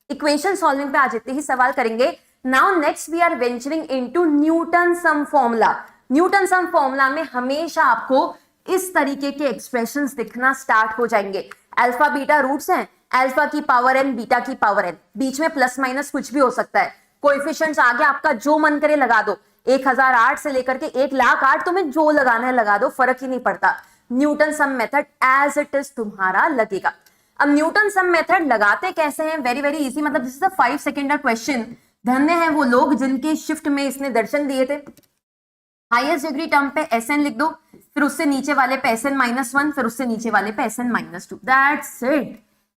[SPEAKER 1] equation solving पे आ जाते ही सवाल करेंगे। Now next we are venturing into Newton sum formula. Newton sum formula में हमेशा आपको इस तरीके के एक्सप्रेशंस दिखना स्टार्ट हो जाएंगे। अल्फा बीटा रूट्स हैं, अल्फा की पावर एन, बीटा की पावर एन, बीच में प्लस माइनस कुछ भी हो सकता है। कोएफिशिएंट्स आगे आपका जो मन करे लगा दो, 1008 से लेकर के 1,08,000 तुम्हें जो लगाना है लगा दो, फर्क ही नहीं पड़ता। Newton sum method as it is तुम्हारा लगेगा। अब न्यूटन सम मेथड लगाते कैसे हैं, वेरी वेरी इजी, मतलब this is a 5 seconder question. धन्य है वो लोग जिनके शिफ्ट में इसने दर्शन दिए थे। हाईएस्ट डिग्री टर्म पे Sn लिख दो, फिर उससे नीचे वाले पे Sn -1, फिर उससे नीचे वाले पे Sn -2, दैट्स इट,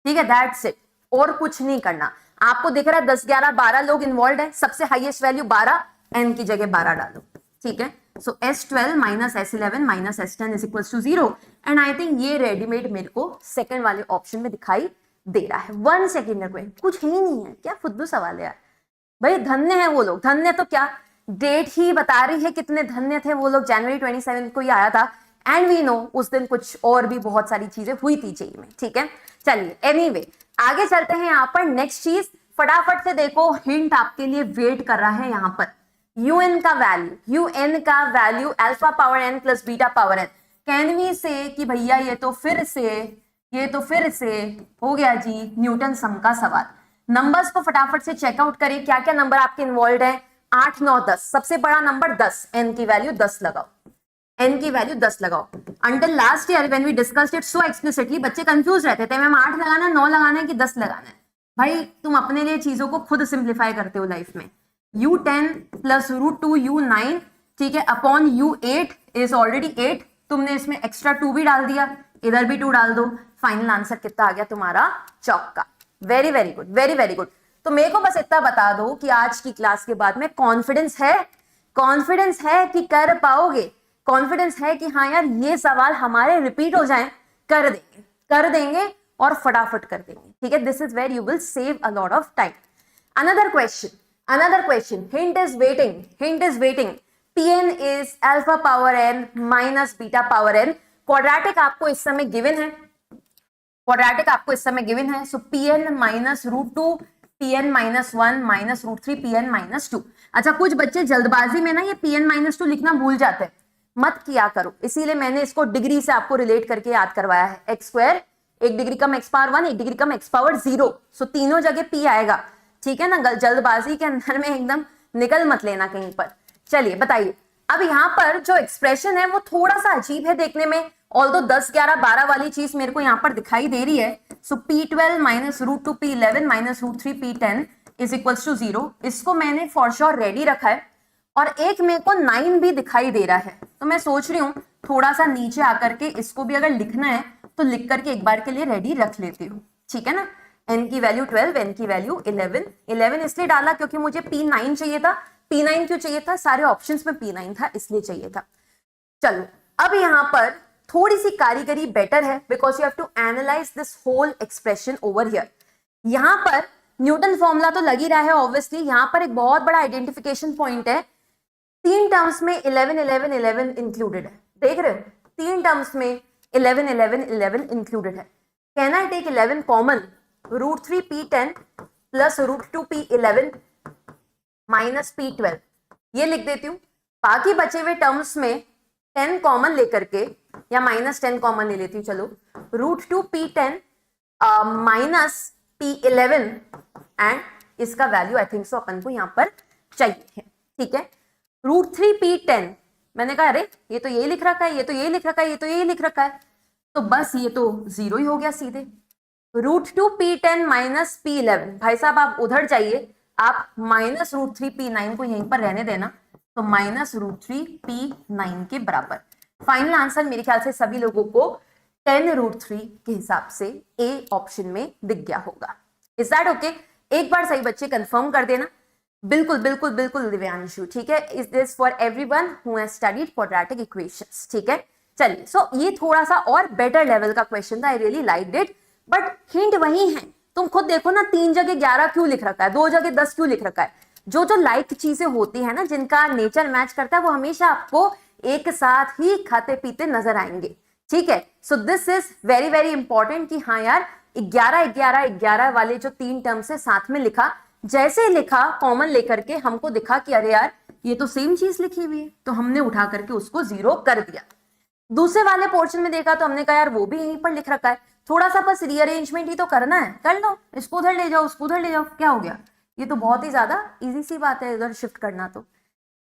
[SPEAKER 1] ठीक है, दैट्स इट, और कुछ नहीं करना। आपको दिख रहा है 10, 11, 12 लोग इन्वॉल्व है, सबसे हाईएस्ट वैल्यू 12, n की जगह 12 डालो, ठीक है। So S12 - S11 - S10 is equal to 0 and I think ये रेडीमेड मेरे को सेकंड वाले ऑप्शन में दिखाई दे रहा है। 1 सेकेंड में कुछ ही नहीं है, क्या फुद्दू सवाल है यार भाई। धन्य है वो लोग, धन्य तो क्या, डेट ही बता रही है कितने धन्य थे वो लोग। जनवरी 27 को ही आया था एंड वी नो उस दिन कुछ और भी बहुत सारी चीजें हुई थी जेई में, ठीक है। चलिए एनीवे आगे चलते हैं। यहाँ पर नेक्स्ट चीज फटाफट से देखो, हिंट आपके लिए वेट कर रहा है यहाँ पर। un का value alpha power n plus beta power n, can we say कि भैया ये तो फिर से हो गया जी न्यूटन सम का सवाल। नंबर्स को फटाफट से चेकआउट करें, क्या क्या नंबर आपके इन्वॉल्व है। 8, 9, 10, सबसे बड़ा नंबर 10, n की वैल्यू 10 लगाओ, n की वैल्यू 10 लगाओ। Until last year when we discussed it so explicitly, बच्चे कंफ्यूज रहते थे मैम 8 लगाना है, 9 लगाना है कि 10 लगाना है। भाई तुम अपने लिए चीजों को खुद सिंप्लीफाई करते हो लाइफ में। u10 प्लस √2 u9, ठीक है, अपॉन u8 इज ऑलरेडी 8, तुमने इसमें एक्स्ट्रा 2 भी डाल दिया, इधर भी 2 डाल दो, फाइनल आंसर कितना आ गया तुम्हारा, चौका। Very very good, very very good. तो मेरे को बस इतना बता दो कि आज की क्लास के बाद में कॉन्फिडेंस है कि कर पाओगे, कॉन्फिडेंस है कि हाँ यार ये सवाल हमारे रिपीट हो जाएं, कर देंगे और फटाफट कर देंगे, ठीक है। This is where you will save a lot of time. Another question, hint is waiting. Pn is alpha power n minus beta power n, quadratic आपको इस समय गिवन है, so Pn minus √2, Pn -1 minus √3, Pn -2। अच्छा कुछ बच्चे जल्दबाजी में ना ये Pn -2 लिखना भूल जाते हैं, मत किया करो, इसीलिए मैंने इसको डिग्री से आपको रिलेट करके याद करवाया है। x², 1 डिग्री कम x पावर 1, 1 डिग्री कम x पावर 0, सो तीनों जगह P आएगा, ठीक है ना। जल्दबाजी के अंदर में एकदम निकल मत लेना कहीं पर। चलिए बताइए, अब यहाँ पर जो एक्सप्रेशन है वो थोड़ा सा अजीब है देखने में, ऑल्दो 10, 11, 12 वाली चीज मेरे को यहाँ पर दिखाई दे रही है। So P12 minus √2 P11 minus √3 P10 is equals to 0, इसको मैंने फॉर श्योर रेडी रखा है। और एक मेरे को 9 भी दिखाई दे रहा है, तो मैं सोच रही हूँ थोड़ा सा नीचे आकर के इसको भी अगर लिखना है तो लिख करके एक बार के लिए रेडी रख लेती हूँ, ठीक है ना। n की वैल्यू 12, n की वैल्यू 11 इसलिए डाला क्योंकि मुझे P9 चाहिए था। P9 क्यों चाहिए था, सारे ऑप्शंस में P9 था इसलिए चाहिए था। चलो अब यहाँ पर थोड़ी सी कारीगरी बेटर है, because you have to analyse this whole expression over here. यहाँ पर न्यूटन फॉर्मूला तो लग ही रहा है ऑब्वियसली, यहाँ पर एक बहुत बड़ा आइडेंटिफिकेशन पॉइंट है, 3 टर्म्स में 11, 11, 11 इंक्लूडेड है, देख रहे हो, 3 टर्म्स में 11, 11, 11 इंक्लूडेड है। Can I take 11 common, √3 P10 plus √2 P11 minus P12, ये लिख देती हूँ। बाकी बचे हुए टर्म्स में 10 कॉमन लेकर के, या -10 कॉमन ले लेती हूँ, चलो, √2 P10 माइनस P11 एंड इसका वैल्यू आई थिंक सो अपन को यहाँ पर चाहिए है, ठीक है। √3p10, मैंने कहा अरे ये तो यही लिख रखा है, ये तो यही लिख रखा है, ये तो यही लिख रखा है, तो बस ये तो 0 ही हो गया सीधे। √2p10 माइनस p11, भाई साहब आप उधर जाइए, आप माइनस √3p9 को यहीं पर रहने देना, तो माइनस √3p9 के बराबर। फाइनल आंसर मेरे ख्याल से सभी लोगों को 10√3 के हिसाब से ए ऑप्शन में दिख गया होगा। Is that okay? एक बार सही बच्चे कंफर्म कर देना। बिल्कुल बिल्कुल बिल्कुल दिव्यांशु, ठीक है। Is this for everyone who has studied quadratic equations, ठीक है। चलिए, सो ये थोड़ा सा और बेटर लेवल का क्वेश्चन था, I really liked it, but hint वही है। तुम खुद देखो ना, 3 जगह 11 क्यों लिख रखा है, 2 जगह 10 क्यों लिख रखा है। जो जो लाइक चीजें होती है ना, जिनका नेचर मैच करता है, वो हमेशा आपको एक साथ ही खाते पीते नजर आएंगे, ठीक है। So this is very very important कि हाँ यार 11 11 11 वाले जो 3 टर्म्स है साथ में लिखा, जैसे लिखा कॉमन लेकर के हमको दिखा कि अरे यार ये तो सेम चीज लिखी हुई है, तो हमने उठा करके उसको 0 कर दिया। दूसरे वाले पोर्शन में देखा तो हमने कहा यार वो भी यहीं पर लिख रखा है, थोड़ा सा बस रीअरेंजमेंट ही तो करना है, कर लो, इसको उधर ले जाओ, उसको उधर ले जाओ, क्या हो गया, ये तो बहुत ही ज्यादा इजी सी बात है इधर शिफ्ट करना, तो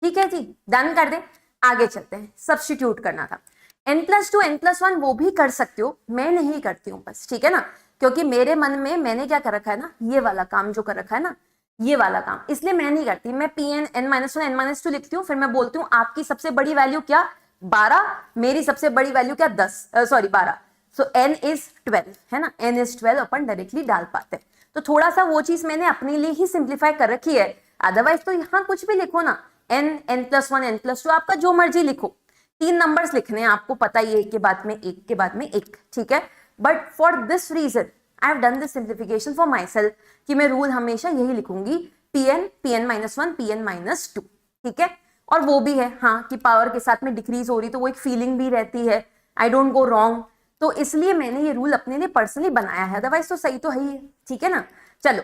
[SPEAKER 1] ठीक है जी, डन कर दे। आगे चलते हैं, सब्स्टिट्यूट करना था, n+2 n+1 वो भी कर सकते हो, मैं नहीं करती हूँ बस, ठीक है ना, क्योंकि मेरे मन में मैंने क्या कर रखा है ना, ये वाला काम जो कर रखा है ना, ये वाला काम, इसलिए मैं नहीं करती। मैं pn n-1 n-2 लिखती हूँ, फिर मैं बोलती हूँ आपकी सबसे बड़ी वैल्यू क्या 12, मेरी सबसे बड़ी वैल्यू क्या 12, सो n इज 12 है ना, n इज 12 अपन डायरेक्टली डाल पाते हैं। तो थोड़ा सा वो चीज मैंने अपने लिए ही सिंप्लीफाई कर रखी है, अदरवाइज तो यहाँ कुछ भी लिखो ना, n n+1 n+2 आपका जो मर्जी लिखो, 3 नंबर्स लिखने हैं आपको पता ही है, एक के बाद में एक के बाद में एक, ठीक है। But for this reason I have done this simplification for myself कि मैं रूल हमेशा यही लिखूंगी, pn pn-1 pn-2, ठीक है। और वो भी है हाँ कि पावर के साथ में डिक्रीज हो रही तो वो एक फीलिंग भी रहती है, आई डोंट गो रॉन्ग, तो इसलिए मैंने ये रूल अपने लिए पर्सनली बनाया है, अदरवाइज तो सही तो है ही, ठीक है ना। चलो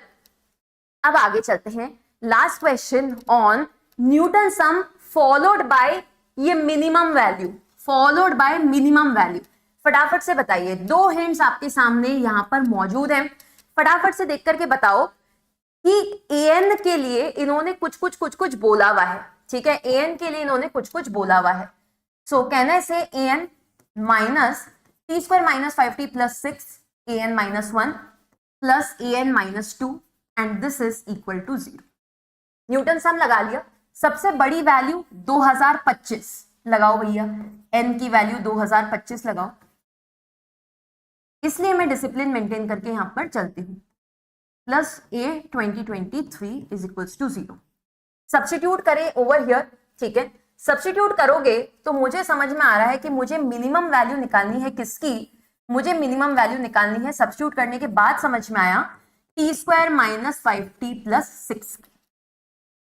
[SPEAKER 1] अब आगे चलते हैं, last question on Newton sum followed by ये minimum value, followed by minimum value. फटाफट से बताइए, 2 हिंट्स आपके सामने यहां पर मौजूद हैं, फटाफट से देख करके बताओ कि an के लिए इन्होंने कुछ कुछ बोला हुआ है, ठीक है, an के लिए इन्होंने कुछ कुछ बोला हुआ है। So can I say an minus t² minus 5t plus 6 an-1 plus an-2 and this is equal to 0। Newton sum लगा लिया, सबसे बड़ी वैल्यू 2025 लगाओ भैया, n की वैल्यू 2025 लगाओ, इसलिए मैं डिसिप्लिन मेंटेन करके यहां पर चलती हूं, plus a 2023 is equals to 0। Substitute करें ओवर हियर, ठीक है। सब्स्टिट्यूट करोगे तो मुझे समझ में आ रहा है कि मुझे मिनिमम वैल्यू निकालनी है किसकी, मुझे मिनिमम वैल्यू निकालनी है, सब्स्टिट्यूट करने के बाद समझ में आया t² माइनस 5t प्लस 6 की।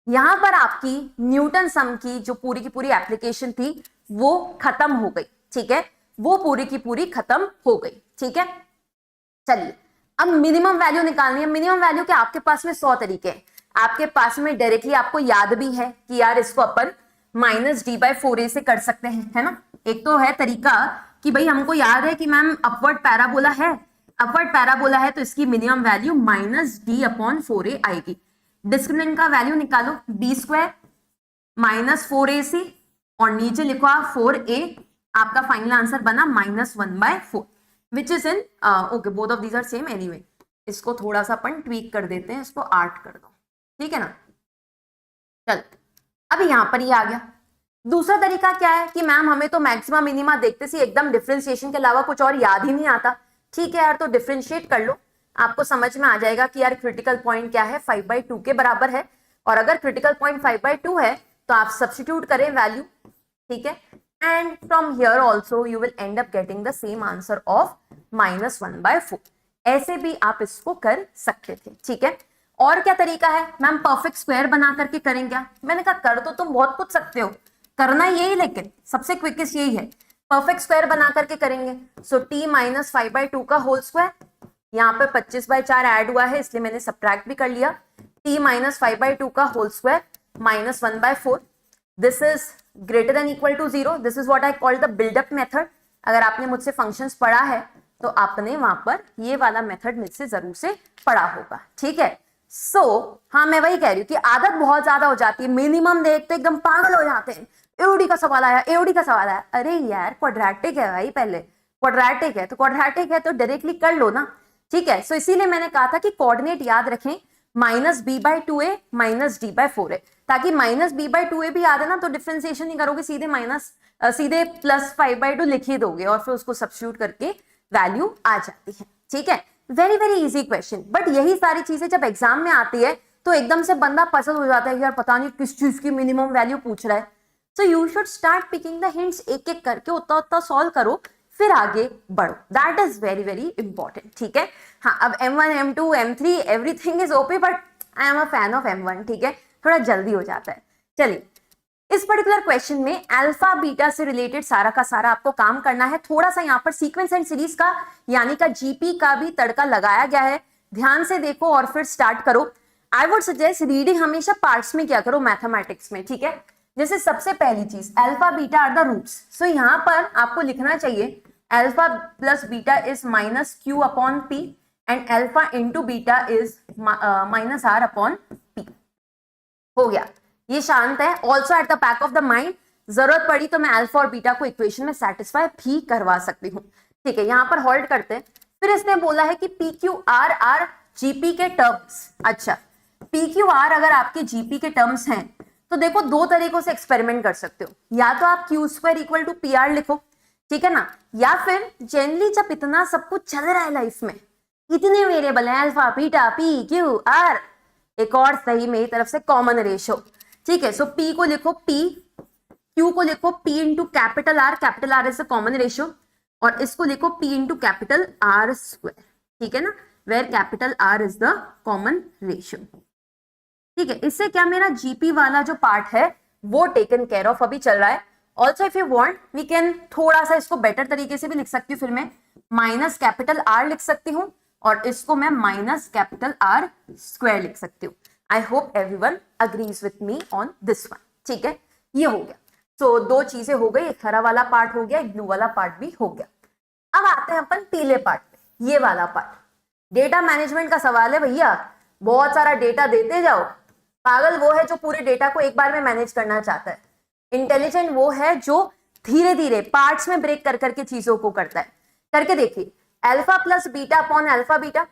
[SPEAKER 1] यहां पर आपकी न्यूटन सम की जो पूरी की पूरी एप्लीकेशन थी वो खत्म हो गई, ठीक है, वो पूरी की पूरी खत्म हो गई, ठीक है। चलिए अब मिनिमम वैल्यू निकालनी है, मिनिमम वैल्यू के आपके पास में 100 तरीके हैं, आपके पास में डायरेक्टली आपको याद भी है कि यार इसको अपन -d/4a से कर सकते हैं, है ना। एक तो है तरीका कि भाई हमको याद है कि मैम अपवर्ड पैराबोला है, अपवर्ड पैराबोला है तो इसकी मिनिमम वैल्यू -d/4a आएगी। डिस्क्रिमिनेंट का वैल्यू निकालो, b² माइनस 4ac और नीचे लिखो आप 4a, आपका फाइनल आंसर बना -1/4 which is in okay, both of these are same anyway. इसको थोड़ा सा अपन ट्वीक कर देते हैं, इसको 8 कर दो, ठीक है ना। चल अब यहां पर ये आ गया। दूसरा तरीका क्या है कि मैम हमें तो मैक्सिमम मिनिमा देखते सी एकदम डिफरेंशिएशन के अलावा कुछ और याद ही नहीं आता, ठीक है यार, तो डिफरेंशिएट कर लो, आपको समझ में आ जाएगा कि यार क्रिटिकल पॉइंट क्या है, 5/2 के बराबर है, और अगर क्रिटिकल पॉइंट 5/2 है तो आप सब्स्टिट्यूट करें वैल्यू, ठीक है, and from here also you will and up getting the same answer of -1/4। ऐसे भी आप इसको कर सकते थे, ठीक है। और क्या तरीका है मैम, परफेक्ट स्क्वायर बना करके करें क्या, मैंने कहा कर तो तुम बहुत कुछ सकते हो, करना यही, लेकिन सबसे क्विकेस्ट यही है, परफेक्ट स्क्वायर बना करके करेंगे। सो t माइनस 5/2 का होल स्क्वायर, यहाँ पे 25/4 ऐड हुआ है इसलिए मैंने सब्ट्रैक्ट भी कर लिया, t माइनस 5/2 का whole square -1/4, this is greater than equal to 0, this is what I call the buildup method. अगर आपने मुझसे फंक्शंस पढ़ा है तो आपने वहां पर ये वाला मेथड मुझसे जरूर से पढ़ा होगा, ठीक है। हाँ मैं वही कह रही हूँ कि आदत बहुत ज्यादा हो जाती है, मिनिमम देखते एकदम पागल हो जाते हैं, एओडी का सवाल आया, एओडी का सवाल आया, अरे यार क्वाड्रेटिक है भाई, पहले क्वाड्रेटिक है तो क्वाड्रेटिक है तो डायरेक्टली कर लो ना, ठीक है। सो इसीलिए मैंने कहा था कि कोऑर्डिनेट याद रखें, -b/2a -d/4a, ताकि -b/2a भी याद है ना तो डिफरेंशिएशन नहीं करोगे, सीधे +5/2 लिख ही दोगे और फिर उसको सब्स्टिट्यूट करके वैल्यू आ जाती है, ठीक है। Very very easy question, but यही सारी चीजें जब एग्जाम में आती है तो एकदम से बंदा पजल हो जाता है, यार पता नहीं किस चीज की मिनिमम वैल्यू पूछ रहा है। So you should start picking the hints, एक एक करके उतना उतना सॉल्व करो, फिर आगे बढ़ो, that is very very important, ठीक है। हाँ, अब M1 M2 M3 everything is OP, but I am a fan of M1, ठीक है, थोड़ा जल्दी हो जाता है। चलिए, इस पर्टिकुलर क्वेश्चन में अल्फा बीटा से रिलेटेड सारा का सारा आपको काम करना है। थोड़ा सा यहाँ पर सीक्वेंस एंड सीरीज का यानी का जीपी का भी तड़का लगाया गया है, ध्यान से देखो और फिर स्टार्ट करो। आई वुड सजेस्ट रीडिंग हमेशा पार्ट्स में किया करो मैथमेटिक्स में, ठीक है। जैसे सबसे पहली चीज alpha beta are the roots, so यहाँ पर आपको लिखना चाहिए alpha plus beta is -q/p and alpha into beta is -r/p। हो गया, ये शांत है। Also at the back of the mind, जरूरत पड़ी तो मैं अल्फा और बीटा को इक्वेशन में सेटिस्फाई भी करवा सकती हूँ, ठीक है। यहाँ पर होल्ड करते हैं। फिर इसने बोला है कि P Q R are GP के टर्म्स। अच्छा, पी क्यू आर अगर आपके जीपी के टर्म्स हैं तो देखो दो तरीकों से एक्सपेरिमेंट कर सकते हो, या तो आप q² = PR लिखो, ठीक है ना, या फिर जनरली जब इतना सब कुछ चल रहा है लाइफ में, इतने वेरिएबल हैं alpha beta P Q are, एक और सही मेरी तरफ से कॉमन रेशो, ठीक है। सो P को लिखो P, Q को लिखो P into capital R is the common ratio, और इसको लिखो P इंटू कैपिटल R², ठीक है ना, where capital R is the common ratio, ठीक है। इससे क्या मेरा जीपी वाला जो पार्ट है वो टेकन केयर ऑफ अभी चल रहा है। Also if you want we can थोड़ा सा इसको बेटर तरीके से भी लिख सकती हूँ, फिर मैं -R लिख सकती हूँ और इसको मैं -R² लिख सकती हूँ। आई hope everyone agrees with me on this one, ठीक है। ये हो गया, सो दो चीजें हो गई, एक हरा वाला पार्ट हो गया, एक ब्लू वाला पार्ट भी हो गया। अब आते हैं अपन पीले पार्ट पे, ये वाला पार्ट डेटा मैनेजमेंट का सवाल है भैया, बहुत सारा डेटा देते जाओ। पागल वो है जो पूरे डेटा को एक बार में मैनेज करना चाहता है, इंटेलिजेंट वो है जो धीरे धीरे पार्ट्स में ब्रेक कर करके चीजों को करता है। करके देखिए, alpha plus beta upon alpha beta,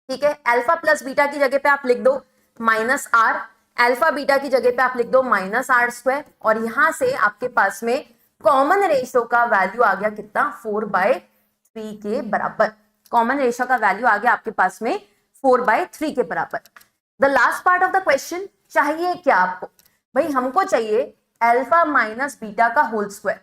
[SPEAKER 1] ठीक है। अल्फा प्लस बीटा की जगह पे आप लिख दो -R, अल्फा बीटा की जगह पे आप लिख दो -R², और यहां से आपके पास में कॉमन रेशो का वैल्यू आ गया कितना, 4/3 के बराबर। कॉमन रेशो का वैल्यू आ गया आपके पास में 4/3 के बराबर। The last part of the question चाहिए क्या आपको, भाई हमको चाहिए अल्फा माइनस बीटा का होल स्क्वायर।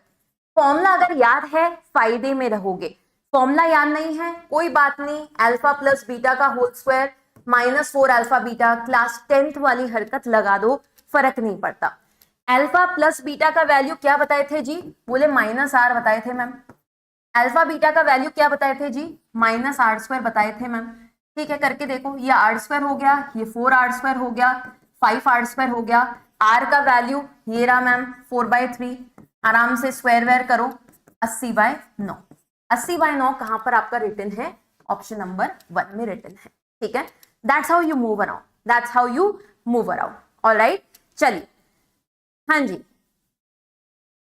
[SPEAKER 1] फॉर्मूला अगर याद है फायदे में रहोगे, फॉर्मूला याद नहीं है कोई बात नहीं, अल्फा प्लस बीटा का whole square -4 alpha beta, class 10th वाली हरकत लगा दो, फर्क नहीं पड़ता। अल्फा प्लस बीटा का वैल्यू क्या बताए थे जी, बोले -R बताए थे मैम। अल्फा बीटा का वैल्यू क्या बताए थे जी, -R² बताए थे मैम, ठीक है। करके देखो, ये R² हो गया, ये 4R² हो गया, 5R² हो गया, R का वैल्यू ये रहा मैम 4/3, आराम से स्क्वायर वेयर करो, 80/9। 80/9 कहां पर आपका रिटर्न है, ऑप्शन नंबर 1 में रिटर्न है, ठीक है। That's how you move around, that's how you move around, alright. चलिए, हाँ जी,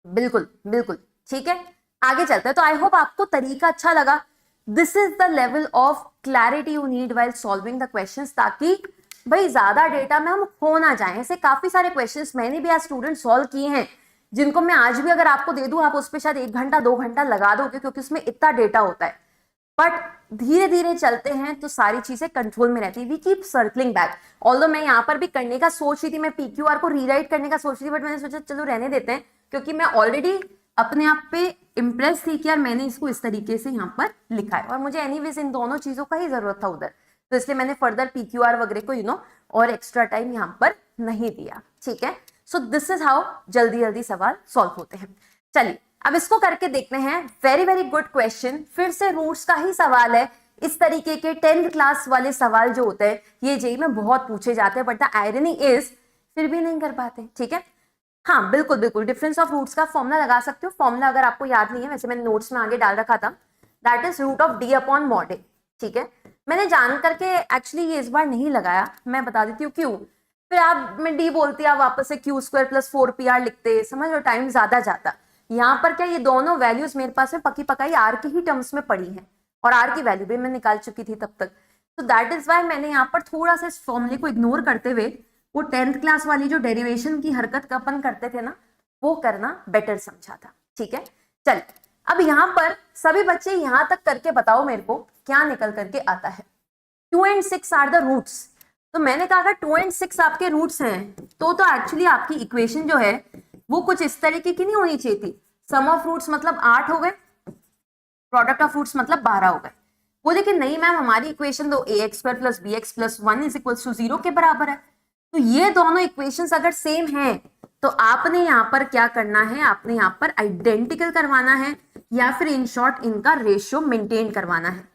[SPEAKER 1] बिल्कुल बिल्कुल, ठीक है, आगे चलते हैं। तो आई होप आपको तरीका अच्छा लगा। This is the level of clarity you need while solving the questions, ताकि भाई ज्यादा डेटा में हम खो ना जाएं। ऐसे काफी सारे क्वेश्चंस मैंने भी आज स्टूडेंट सॉल्व किए हैं, जिनको मैं आज भी अगर आपको दे दूं, आप उस पर शायद 1 घंटा 2 घंटा लगा दोगे, क्योंकि उसमें इतना डेटा होता है। बट धीरे धीरे चलते हैं तो सारी चीजें कंट्रोल में रहती है। We keep circling back. Although मैं यहाँ पर भी करने का सोच रही थी, मैं PQR को रीराइट करने का सोच रही थी, बट मैंने सोचा चलो रहने देते हैं, क्योंकि मैं ऑलरेडी अपने आप पे इम्प्रेस थी कि यार मैंने इसको इस तरीके से यहाँ पर लिखा है, और मुझे एनीवेज इन दोनों चीजों का ही जरूरत था उधर, तो इसलिए मैंने फर्दर PQR वगैरह को और एक्स्ट्रा टाइम यहाँ पर नहीं दिया, ठीक है। सो दिस इज हाउ जल्दी जल्दी सवाल सॉल्व होते हैं। चलिए अब इसको करके देखते हैं। वेरी वेरी गुड क्वेश्चन, फिर से रूट्स का ही सवाल है। इस तरीके के 10th क्लास वाले सवाल जो होते हैं ये जेईई में बहुत पूछे जाते हैं, बट द आयरनी इज फिर भी नहीं कर पाते, ठीक है। हाँ बिल्कुल बिल्कुल, डिफरेंस ऑफ रूट्स का फॉर्मूला लगा सकते हो। फॉर्मूला अगर आपको याद नहीं है, वैसे मैंने नोट्स में आगे डाल रखा था, दैट इज √(d/mod a), ठीक है। मैंने जान करके एक्चुअली ये इस बार नहीं लगाया, मैं बता देती हूँ क्यों। फिर आप मैं डी बोलती, आप वापस से क्यू स्क्वायर प्लस 4pr लिखते, समझ लो टाइम ज्यादा जाता। यहाँ पर क्या ये दोनों वैल्यूज मेरे पास में पक्की पकाई आर के ही टर्म्स में पड़ी है, और आर की वैल्यू भी मैं निकाल चुकी थी तब तक। तो दैट इज वाई मैंने यहाँ पर थोड़ा सा इस फॉर्मूले को इग्नोर करते हुए वो 10th क्लास वाली जो डेरिवेशन की हरकत अपन करते थे ना, वो करना बेटर समझा था। ठीक है, चल अब यहाँ पर सभी बच्चे यहां तक करके बताओ मेरे को क्या निकल करके आता है। 2 and 6 आर द रूट्स। तो मैंने कहा अगर 2 and 6 आपके रूट्स हैं तो एक्चुअली आपकी इक्वेशन जो है वो कुछ इस तरीके की नहीं होनी चाहिए थी। सम ऑफ रूट्स मतलब 8 हो गए, प्रोडक्ट ऑफ रूट्स मतलब 12 हो गए। वो लेकिन नहीं मैम, हमारी इक्वेशन तो ax square plus b x plus 1 is equal to 0 के बराबर है। तो ये दोनों इक्वेशंस अगर सेम हैं तो आपने यहाँ पर क्या करना है, आपने यहाँ पर आइडेंटिकल करवाना है, या फिर इन शॉर्ट इनका रेशियो मेंटेन करवाना है।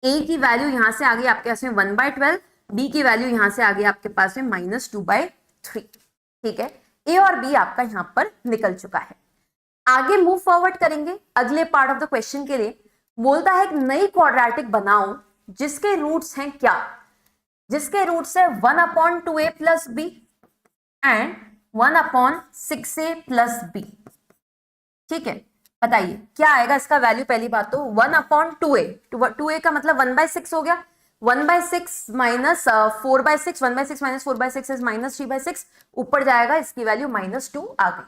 [SPEAKER 1] a की वैल्यू यहां से आगे आपके पास में 1/12, b की वैल्यू यहां से आगे आपके पास में -2/3। ठीक है, a और b आपका यहां पर निकल चुका है। आगे मूव फॉरवर्ड करेंगे अगले पार्ट ऑफ द क्वेश्चन के लिए। बोलता है एक नई क्वाड्रेटिक बनाओ जिसके रूट्स हैं क्या, जिसके रूट्स है 1/2a plus b and 1/6a plus b। ठीक है, बताइए क्या आएगा इसका वैल्यू। पहली बात तो 1/2a, 2a का मतलब 1/6 हो गया, 1/6 माइनस 4/6, 1/6 माइनस 4/6 इज -3/6, ऊपर जाएगा इसकी वैल्यू -2 आ गई,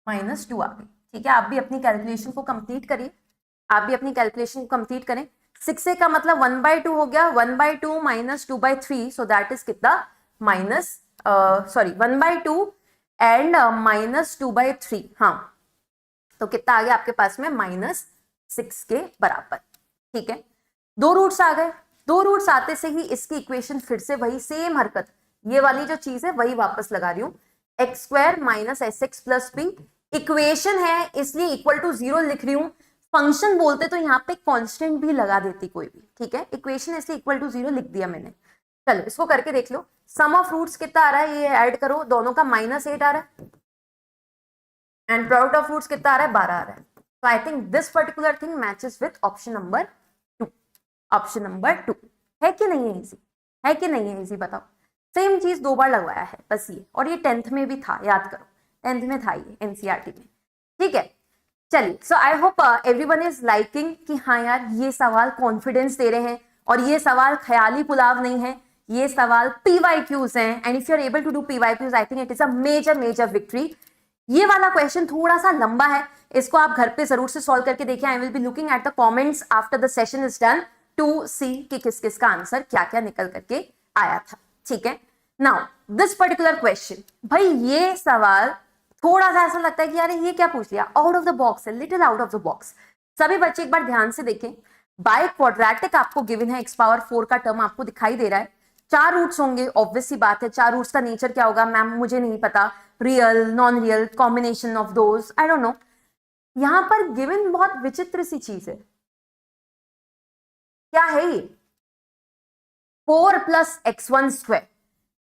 [SPEAKER 1] -2 आ गई। ठीक है, आप भी अपनी कैलकुलेशन को कंप्लीट करिए, आप भी अपनी कैलकुलेशन को कंप्लीट करें। 6a का मतलब 1/2 हो गया, 1/2 माइनस 2/3, सो दैट इज कितना -1/2 एंड -2/3। हाँ, तो कितना आ गया आपके पास में -6 के बराबर। ठीक है, दो रूट्स आ गए, दो रूट्स आते से ही इसकी इक्वेशन फिर से वही सेम हरकत, ये वाली जो चीज है वही वापस लगा रही हूं, x square minus s x plus b. Equation है इसलिए इक्वल टू 0 लिख रही हूं, फंक्शन बोलते तो यहाँ पे कांस्टेंट भी लगा देती कोई भी। ठीक है, इक्वेशन इसलिए इक्वल टू 0 लिख दिया मैंने। चलो इसको करके देख लो, सम ऑफ रूट्स कितना आ रहा है ये ऐड करो, दोनों का -8 आ रहा है एंड प्रोडक्ट ऑफ रूट्स कितना आ रहा है 12 आ रहा है। तो I think this particular thing matches with option number 2। Option number 2 है कि नहीं है इजी, है कि नहीं है इजी बताओ। सेम चीज 2 बार लगवाया है बस ये, और ये 10th में भी था, याद करो 10th में था ये एनसीईआरटी में। ठीक है, चलिए so I hope everyone is liking कि हाँ यार ये सवाल कॉन्फिडेंस दे रहे हैं, और ये सवाल ख्याली पुलाव नहीं है, ये सवाल पीवाईक्यूज हैं, and if you are able to do PYQs I think it is a major victory. ये वाला क्वेश्चन थोड़ा सा लंबा है, इसको आप घर पे जरूर से सॉल्व करके देखिए। I will be looking at the comments after the session is done to see कि किस किस का आंसर क्या क्या निकल करके आया था। ठीक है, नाउ दिस पर्टिकुलर क्वेश्चन, भाई ये सवाल थोड़ा सा ऐसा लगता है कि यार ये क्या पूछ लिया, आउट ऑफ द बॉक्स है, little out of the box. सभी बच्चे एक बार ध्यान से देखें, बाय क्वाड्रेटिक आपको गिवन है, x⁴ का टर्म आपको दिखाई दे रहा है, 4 रूट्स होंगे, ऑब्वियस सी बात है। 4 रूट्स का नेचर क्या होगा मैम मुझे नहीं पता, real non real combination of those, I don't no. यहां पर गिवन बहुत विचित्र सी चीज है, क्या है ये 4 + x1²।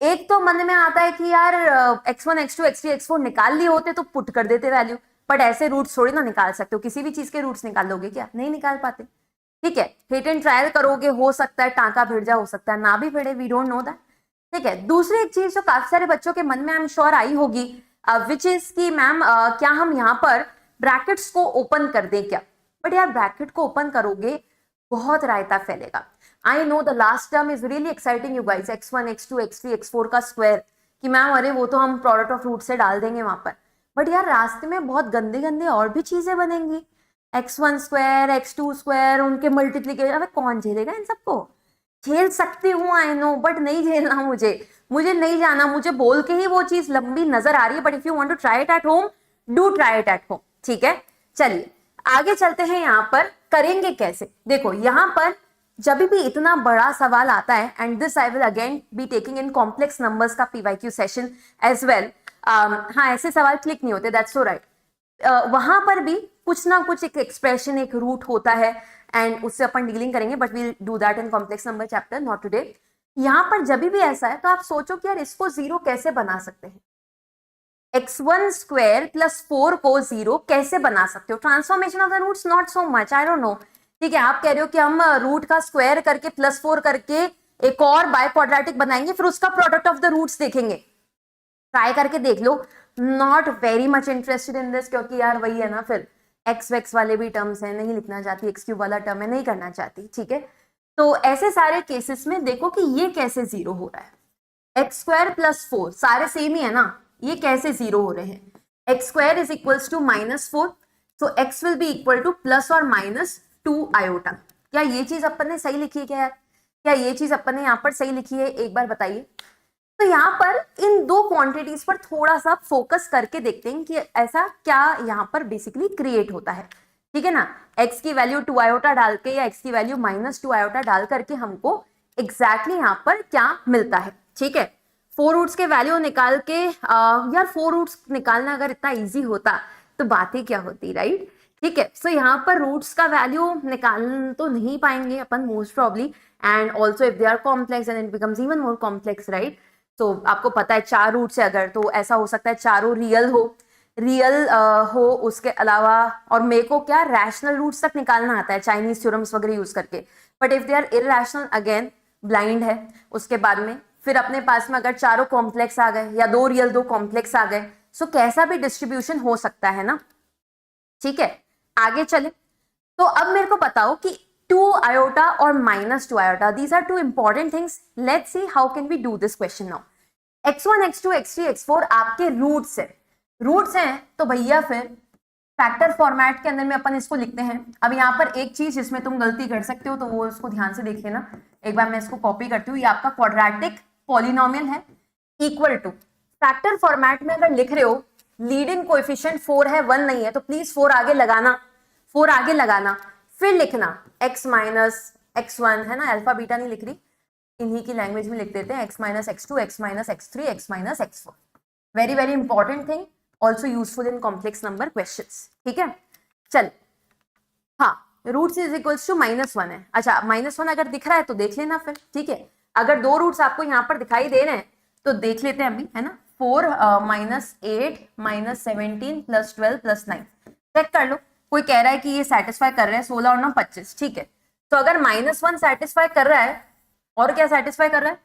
[SPEAKER 1] एक तो मन में आता है कि यार x1 x2 x3 x4 निकाल लिए होते तो पुट कर देते वैल्यू, बट ऐसे रूट्स थोड़ी ना निकाल सकते हो, किसी भी चीज के रूट्स निकाल लोगे क्या, नहीं निकाल पाते। ठीक है, हिट एंड ट्रायल करोगे, हो सकता है टांका भिड़ जा, हो सकता है ना भी भिड़े, वी डोंट नो दैट। ठीक है, दूसरी एक चीज जो काफी सारे बच्चों के मन में आई एम श्योर आई होगी, विच इज की मैम क्या हम यहाँ पर ब्रैकेट्स को ओपन कर दें क्या। बट यार ब्रैकेट को ओपन करोगे बहुत रायता फैलेगा। I know the last term is really exciting you guys, x1 x2 x3 x4 का स्क्वायर, कि मैम अरे वो तो हम प्रोडक्ट ऑफ रूट से डाल देंगे वहां पर, बट यार रास्ते में बहुत गंदे गंदे और भी चीजें बनेंगी, x1² x2², उनके मल्टीप्लीकेशन, अबे कौन झेलेगा इन सबको। झेल सकती हूँ आई नो, बट नहीं झेलना मुझे नहीं जाना, मुझे बोल के ही वो चीज लंबी नजर आ रही है, but if you want to try it at home do try it at home. ठीक है, चलिए आगे चलते हैं। यहाँ पर करेंगे कैसे, देखो यहाँ पर जब भी इतना बड़ा सवाल आता है, and this I will again be taking in complex numbers का पीवाईक्यू सेशन एज वेल। हाँ ऐसे सवाल क्लिक नहीं होते, दैट्स सो राइट। वहां पर भी कुछ ना कुछ एक एक्सप्रेशन एक रूट होता है, एंड उससे अपन डीलिंग करेंगे, but we'll do that in complex number chapter, not today. यहाँ पर जब भी ऐसा है तो आप सोचो कि यार इसको 0 कैसे बना सकते हैं, x1² + 4 को 0 कैसे बना सकते हो। Transformation of the roots not so much, I don't know, ठीक है, आप कह रहे हो कि हम रूट का स्क्वायर करके +4 करके एक और बाय क्वाड्रेटिक बनाएंगे, फिर उसका प्रोडक्ट ऑफ द रूट्स देखेंगे। ट्राई करके देख लो। Not very much interested in this, क्योंकि यार वही है ना, फिर एक्स वेक्स वाले भी टर्म्स हैं, नहीं लिखना चाहती, एक्स क्यूब वाला टर्म है, नहीं करना चाहती। ठीक है, तो ऐसे सारे केसेस में देखो कि ये कैसे जीरो हो रहा है। एक्स स्क्वायर +4 सारे सेम ही है ना, ये कैसे जीरो हो रहे हैं। X square is equals to -4, तो x will be equal to plus और -2 आयोटा। क्या ये चीज अपन ने सही लिखी है क्या यार? क्या ये चीज अपन ने यहाँ पर सही लिखी है, एक बार बताइए। तो यहाँ पर इन दो क्वांटिटीज पर थोड़ा सा फोकस करके देखते हैं कि ऐसा क्या यहाँ पर बेसिकली क्रिएट होता है। ठीक है ना, x की वैल्यू 2 आयोटा डाल के या x की वैल्यू -2 आयोटा डाल करके हमको एग्जैक्टली यहाँ पर क्या मिलता है। ठीक है, 4 रूट्स के वैल्यू निकाल के यार 4 रूट्स निकालना अगर इतना इजी होता तो बात ही क्या होती, राइट। ठीक है, सो यहाँ पर रूट्स का वैल्यू निकाल तो नहीं पाएंगे अपन most probably, and also if they are complex and it becomes even more complex, right. तो आपको पता है 4 रूट्स है अगर, तो ऐसा हो सकता है चारों रियल हो उसके अलावा, और मेरे को क्या रैशनल रूट्स तक निकालना आता है चाइनीज थ्योरम्स वगैरह यूज करके, but if they are irrational again blind है। उसके बाद में फिर अपने पास में अगर चारों कॉम्प्लेक्स आ गए या 2 रियल 2 कॉम्प्लेक्स आ गए, सो कैसा भी डिस्ट्रीब्यूशन हो सकता है ना। ठीक है, आगे चले। तो अब मेरे को बताओ कि 2 आयोटा और -2 iota, these are two important things. Let's see how can we do this question now. x1 x2 x3 x4 आपके रूट्स है, रूट्स हैं तो भैया फिर फैक्टर फॉर्मेट के अंदर में अपन इसको लिखते हैं। अब यहाँ पर एक चीज जिसमें तुम गलती कर सकते हो तो वो इसको ध्यान से देख लेना। एक बार मैं इसको कॉपी करती हूँ। ये आपका क्वाड्रेटिक पॉलिनोमियल है, इक्वल टू फैक्टर फॉर्मेट में अगर लिख रहे हो लीडिंग कोएफिशिएंट 4 है 1 नहीं है, तो प्लीज 4 आगे लगाना, 4 आगे लगाना, फिर लिखना x - x1 है ना, अल्फा बीटा नहीं लिख रही, इन्हीं की लैंग्वेज में लिख देते हैं x - x2 x - x3 x - x4। Very very important thing, also useful in complex number questions. ठीक है, चल हाँ, रूट्स इज इक्वल्स टू -1 है। अच्छा, -1 अगर दिख रहा है तो देख लेना फिर। ठीक है, अगर 2 रूट्स आपको यहाँ पर दिखाई दे रहे हैं तो देख लेते हैं अभी, है ना। 4 -8 -17 +12 +9 चेक कर लो। कोई कह रहा है कि ये सेटिस्फाई कर रहे हैं 16 और 9 25। ठीक है, तो अगर -1 सेटिस्फाई कर रहा है, और क्या सेटिस्फाई कर रहा है,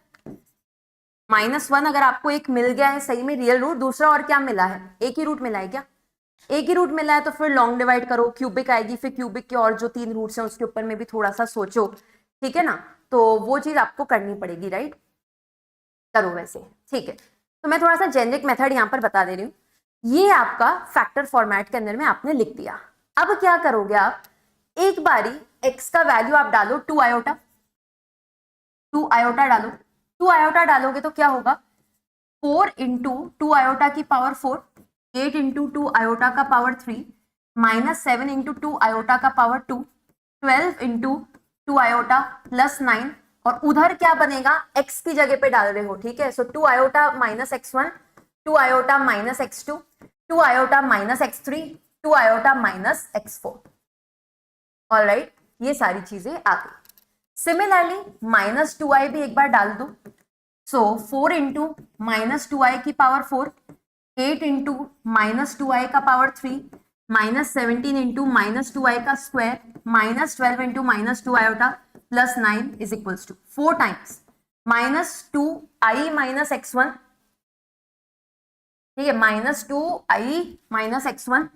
[SPEAKER 1] -1 अगर आपको एक मिल गया है सही में रियल रूट, दूसरा और क्या मिला है, एक ही रूट मिला है क्या, एक ही रूट मिला है, तो फिर लॉन्ग डिवाइड करो, क्यूबिक आएगी, फिर क्यूबिक के और जो 3 रूट्स हैं उसके ऊपर में भी थोड़ा सा सोचो। ठीक है ना, तो वो चीज आपको करनी पड़ेगी, राइट। करो वैसे। ठीक है, तो मैं थोड़ा सा जेनरिक मेथड यहाँ पर बता दे रही हूँ। ये आपका फैक्टर फॉर्मेट के अंदर में आपने लिख दिया। अब क्या करोगे आप, एक बारी x का वैल्यू आप डालो 2 आयोटा, 2 आयोटा डालो। 2 आयोटा डालोगे तो क्या होगा, 4 इंटू 2 आयोटा की पावर 4, 8 इंटू 2 आयोटा का पावर 3, -7 इंटू 2 आयोटा का पावर 2, 12 इंटू 2 आयोटा +9, और उधर क्या बनेगा, x की जगह पे डाल रहे हो। ठीक है, सो 2 iota -x1, 2 iota -x2, 2 iota -x3, 2 iota -x4। Alright, ये सारी चीजें आ गई। सिमिलरली -2i भी एक बार डाल दो। सो 4 इंटू -2i की पावर 4, 8 इंटू -2i का पावर 3, -17 इंटू -2i का square, -12 into -2 iota +9 is equals to 4 times -2i - x1। ठीक है, -2i - x1,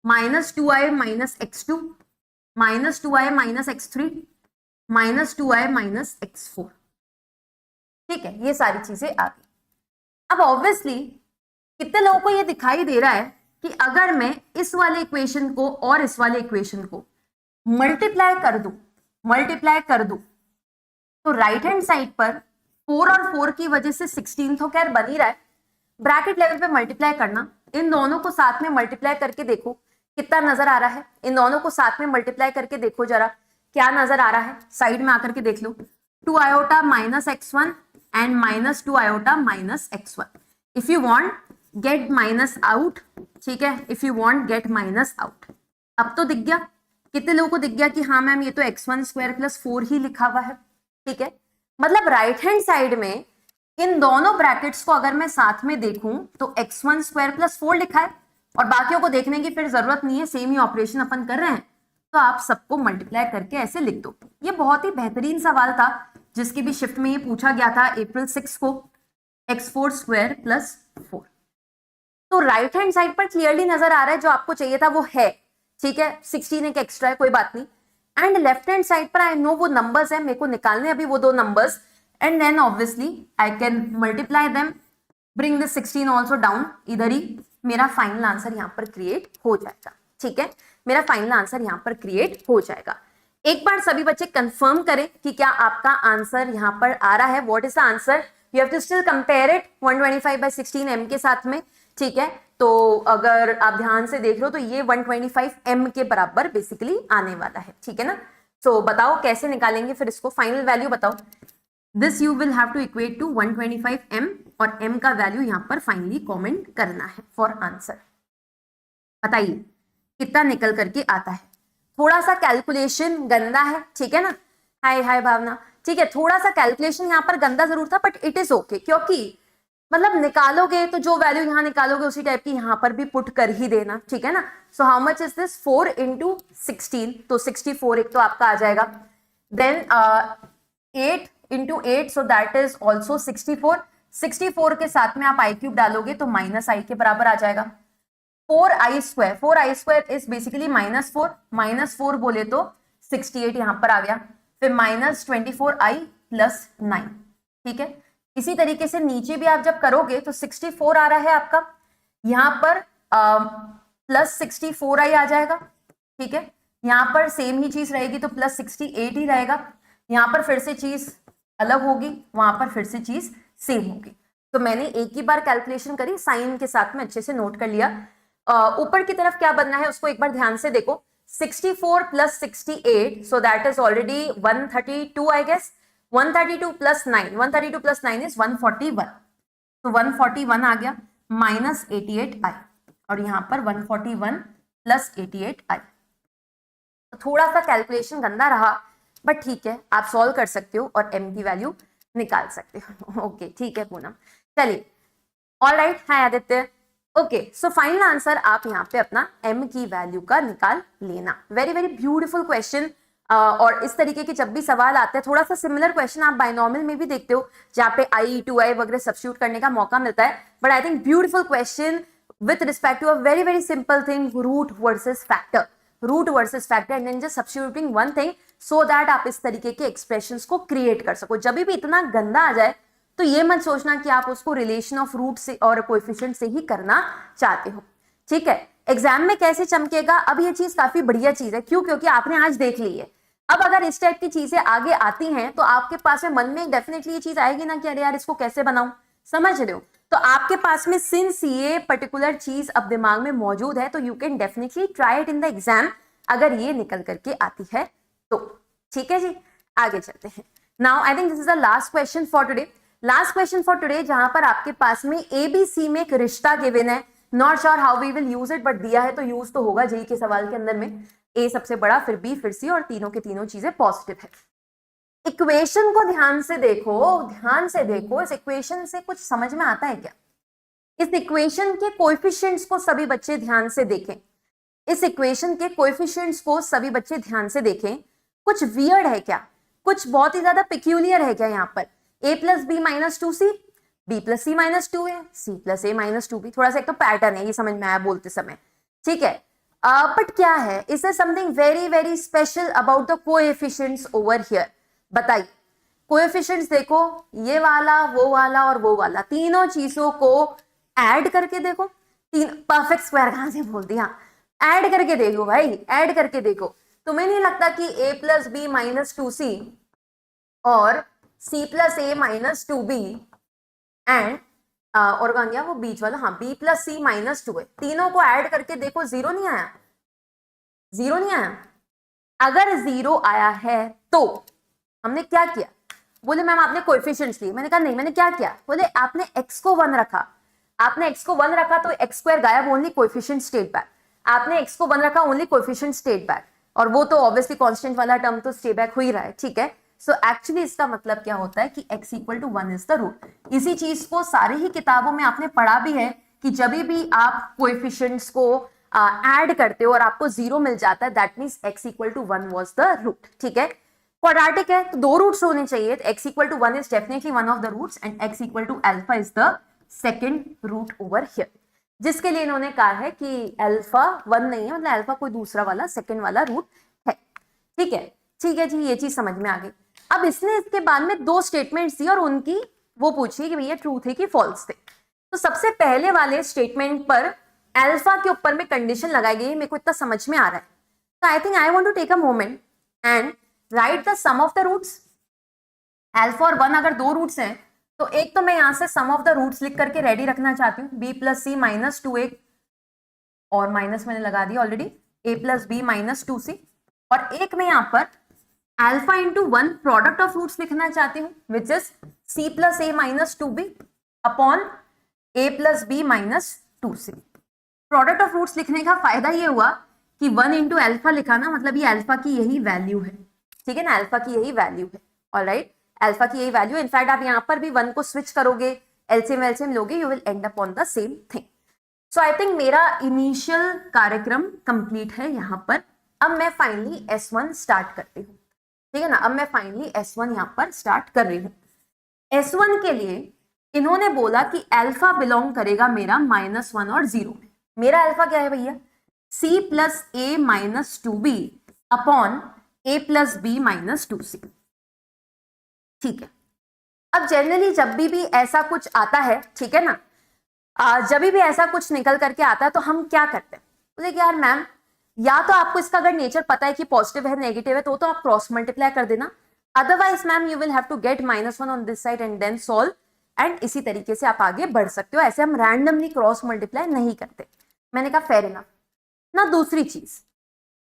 [SPEAKER 1] -2i - x2, -2i - x3, -2i - x4। ठीक है, ये सारी चीजें आ गई। अब ऑब्वियसली कितने लोगों को ये दिखाई दे रहा है कि अगर मैं इस वाले इक्वेशन को और इस वाले इक्वेशन को मल्टीप्लाई कर दूं तो राइट हैंड साइड पर 4 और 4 की वजह से 16 तो खैर बन ही रहा है, ब्रैकेट लेवल पे मल्टीप्लाई करना, इन दोनों को साथ में मल्टीप्लाई करके देखो कितना नजर आ रहा है। इन दोनों को साथ में मल्टीप्लाई करके देखो जरा क्या नजर आ रहा है, साइड में आकर के देख लो। 2 iota -x1 and -2 iota -x1। If you want get minus out, ठीक है, if you want get minus out. अब तो दिख गया, कितने लोगों को दिख गया कि हाँ मैम ये तो x1² + 4 ही लिखा हुआ है। ठीक है, मतलब राइट हैंड साइड में इन दोनों ब्रैकेट्स को अगर मैं साथ में देखूं तो x1² + 4 लिखा है, और बाकियों को देखने की फिर जरूरत नहीं है, सेम ही ऑपरेशन अपन कर रहे हैं। तो आप सबको मल्टीप्लाई करके ऐसे लिख दो। ये बहुत ही बेहतरीन सवाल था जिसकी भी शिफ्ट में ये पूछा गया था अप्रैल 6 को, x4 स्क्वायर प्लस 4। तो राइट हैंड साइड पर क्लियरली नजर आ रहा है जो आपको चाहिए था वो है, ठीक है, 16 एक एक्स्ट्रा है, कोई बात नहीं। एंड लेफ्ट हैंड साइड पर आई नो वो नंबर्स है, मेरे को निकालने अभी वो दो numbers, and then obviously I can multiply them, bring the 16 also down, इधर ही मेरा फाइनल आंसर यहाँ पर क्रिएट हो जाएगा, ठीक है, मेरा फाइनल आंसर यहाँ पर क्रिएट हो जाएगा। एक बार सभी बच्चे कंफर्म करें कि क्या आपका आंसर यहाँ पर आ रहा है, what is the answer. You have to still compare it 125/16 m के साथ में, ठीक है। तो अगर आप ध्यान से देख रहे हो तो ये 125 m के बराबर बेसिकली आने वाला है, ठीक है ना। तो बताओ कैसे निकालेंगे फिर इसको, फाइनल वैल्यू बताओ। This you will have to equate to 125 m और m का वैल्यू यहाँ पर फाइनली कॉमेंट करना है फॉर आंसर। बताइए कितना निकल करके आता है। थोड़ा सा कैलकुलेशन गंदा है, ठीक है ना। हाय हाय भावना, ठीक है, थोड़ा सा कैलकुलेशन यहाँ पर गंदा जरूर था बट इट इज ओके, क्योंकि मतलब निकालोगे तो जो वैल्यू यहाँ निकालोगे उसी टाइप की यहाँ पर भी पुट कर ही देना, ठीक है ना। So how much is this, 4 × 16, तो 64 एक तो आपका आ जाएगा। Then 8 × 8, so that is also 64। 64 के साथ में आप आई क्यूब डालोगे तो -i के बराबर आ जाएगा। 4i स्क्वायर इज बेसिकली -4, -4 बोले तो 68 यहां पर आ गया, फिर -24i + 9, ठीक है। इसी तरीके से नीचे भी आप जब करोगे तो 64 आ रहा है आपका, यहां पर +64i आ जाएगा, ठीक है। यहां पर सेम ही चीज रहेगी तो +68 ही रहेगा, यहां पर फिर से चीज अलग होगी, वहां पर फिर से चीज सेम होगी। तो मैंने एक ही बार कैलकुलेशन करी, साइन के साथ में अच्छे से नोट कर लिया। ऊपर की तरफ क्या बनना है उसको एक बार ध्यान से देखो, 64 + 68, so that is already 132 I guess, 132 + 9, 132 + 9 is 141, तो 141 आ गया, -88i, और यहां पर 141 + 88i। तो थोड़ा सा कैलकुलेशन गंदा रहा बट ठीक है, आप सॉल्व कर सकते हो और m की वैल्यू निकाल सकते हो। ओके ठीक है पूनम, चलिए all right. Hi Aditya, okay so final answer आप यहाँ पे अपना m की वैल्यू का निकाल लेना। Very very beautiful question. और इस तरीके के जब भी सवाल आते हैं, थोड़ा सा सिमिलर क्वेश्चन आप बाइनॉमियल में भी देखते हो जहाँ पे i, 2i वगैरह सब्स्टिट्यूट करने का मौका मिलता है, but I think beautiful question with respect to a very very simple thing, root versus factor, root versus factor, and then just substituting one thing so that आप इस तरीके के एक्सप्रेशंस को क्रिएट कर सको। जब भी इतना गंदा आ जाए तो ये मत सोचना कि आप उसको रिलेशन ऑफ रूट से और कोएफिशिएंट से ही करना चाहते हो, ठीक है। एग्जाम में कैसे चमकेगा, अब ये चीज काफी बढ़िया चीज है, क्यों, क्योंकि आपने आज देख ली है। अब अगर इस टाइप की चीजें आगे आती हैं तो आपके पास में मन में डेफिनेटली ये चीज आएगी ना कि अरे यार इसको कैसे बनाऊं, समझ रहे हो। तो आपके पास में सिंस ये पर्टिकुलर चीज अब दिमाग में मौजूद है तो you can definitely try it in the exam, अगर ये निकल करके आती है तो, ठीक है जी। आगे चलते हैं। Now I think this is the last question for today, last question for today, जहां पर आपके पास में ABC में एक रिश्ता गिवन है, not sure how we will use it, but दिया है तो यूज तो होगा जेई के सवाल के अंदर में। A सबसे बड़ा, फिर B, फिर C, और तीनों के तीनों चीजें पॉजिटिव है। इक्वेशन को ध्यान से देखो, ध्यान से देखो, इस इक्वेशन से कुछ समझ में आता है क्या। इस इक्वेशन के कोएफिशिएंट्स को सभी बच्चे ध्यान से देखें, इस इक्वेशन के कोएफिशिएंट्स को सभी बच्चे ध्यान से देखें। कुछ वियर्ड है क्या, कुछ बहुत ही ज्यादा पिक्यूलियर है क्या यहाँ पर। a + b - 2c, b + c - 2a, c + a - 2b, थोड़ा सा एक तो पैटर्न है, ये समझ में आया बोलते समय, ठीक है। बट क्या है, is something very very special about the coefficients over here. बताइए, कोएफिशिएंट्स देखो, ये वाला, वो वाला और वो वाला, तीनों चीजों को ऐड करके देखो। तीन परफेक्ट स्क्वायर कहां से बोल दिया, ऐड करके देखो भाई, ऐड करके देखो। तुम्हें नहीं लगता कि a + b - 2c और c + a - 2b एंड और कहां गया वो बीच वाला, हाँ, b + c - 2a, तीनों को ऐड करके देखो, जीरो नहीं आया, जीरो नहीं आया। अगर जीरो आया है तो हमने क्या किया, बोले मैम आपने कोएफिशिएंट्स लिए, मैंने कहा नहीं, मैंने क्या किया, बोले आपने x को 1 रखा, आपने x को 1 रखा तो x² गायब, ओनली कोएफिशिएंट स्टेट बैक। आपने x को 1 रखा, ओनली कोएफिशिएंट स्टेट बैक, और वो तो ऑब्वियसली कांस्टेंट वाला टर्म तो स्टे बैक हो ही रहा है, ठीक है। सो एक्चुअली इसका मतलब क्या होता है कि x = 1 इज द रूट। इसी चीज को सारी ही किताबों में आपने पढ़ा भी है कि जब भी आप कोएफिशिएंट्स को ऐड करते हो और आपको 0 मिल जाता है, that means x equal to 1 was the root. ठीक है, क्वाड्रेटिक है तो 2 रूट्स होने चाहिए, तो x equal to 1 is definitely one of the roots and x equal to alpha is the second root over here, जिसके लिए इन्होंने कहा है कि अल्फा 1 नहीं है, मतलब अल्फा कोई दूसरा वाला सेकेंड वाला रूट है। ठीक है, ठीक है जी, ये चीज समझ में आ गई। अब इसने इसके बाद में 2 स्टेटमेंट्स दी और उनकी वो पूछी कि भैया ट्रू थे कि फॉल्स थे। तो सबसे पहले वाले स्टेटमेंट पर अल्फा के ऊपर में कंडीशन लगाई गई है, मेरे को इतना समझ में आ रहा है। तो I think I want to take a moment and write the sum of the roots. Alpha और 1 अगर 2 रूट्स हैं तो एक तो मैं यहां से सम ऑफ द रूट्स लिख करके रेडी रखना चाहती हूँ, b प्लस सी माइनस 2a, और माइनस मैंने लगा दिया already, a plus b minus 2c, और एक मैं यहां पर alpha into 1 product of roots लिखना चाहती हूँ which is c plus a minus 2b upon a plus b minus 2c। Product of roots लिखने का फायदा ये हुआ कि 1 इंटू अल्फा लिखा ना, मतलब ये अल्फा की यही वैल्यू है। ठीक है ना, अल्फा की यही वैल्यू है। ऑलराइट, अल्फा की यही वैल्यू। इनफैक्ट आप यहाँ पर भी 1 को स्विच करोगे, एलसीएम एलसीएम लोगे, you will and up on the same thing. So I think मेरा इनिशियल कार्यक्रम कंप्लीट है यहाँ पर। अब मैं फाइनली S1 स्टार्ट करती हूँ। ठीक है ना, अब मैं फाइनली S1 यहाँ पर स्टार्ट कर रही हूँ। S1 के लिए इन्होंने बोला कि अल्फा बिलोंग करेगा मेरा -1 और 0 में। मेरा अल्फा क्या है भैया, c plus a minus 2b upon a plus b minus 2c। ठीक है, अब जनरली जब भी ऐसा कुछ आता है, ठीक है ना, जब भी ऐसा कुछ निकल करके आता है तो हम क्या करते हैं, बोले कि यार मैम, या तो आपको इसका अगर नेचर पता है कि पॉजिटिव है नेगेटिव है तो आप क्रॉस मल्टीप्लाई कर देना, otherwise ma'am you will have to get -1 on this side and then solve, and इसी तरीके से आप आगे बढ़ सकते हो। ऐसे हम रैंडमली क्रॉस मल्टीप्लाई नहीं करते। मैंने कहा फेयर इनफ ना। दूसरी चीज,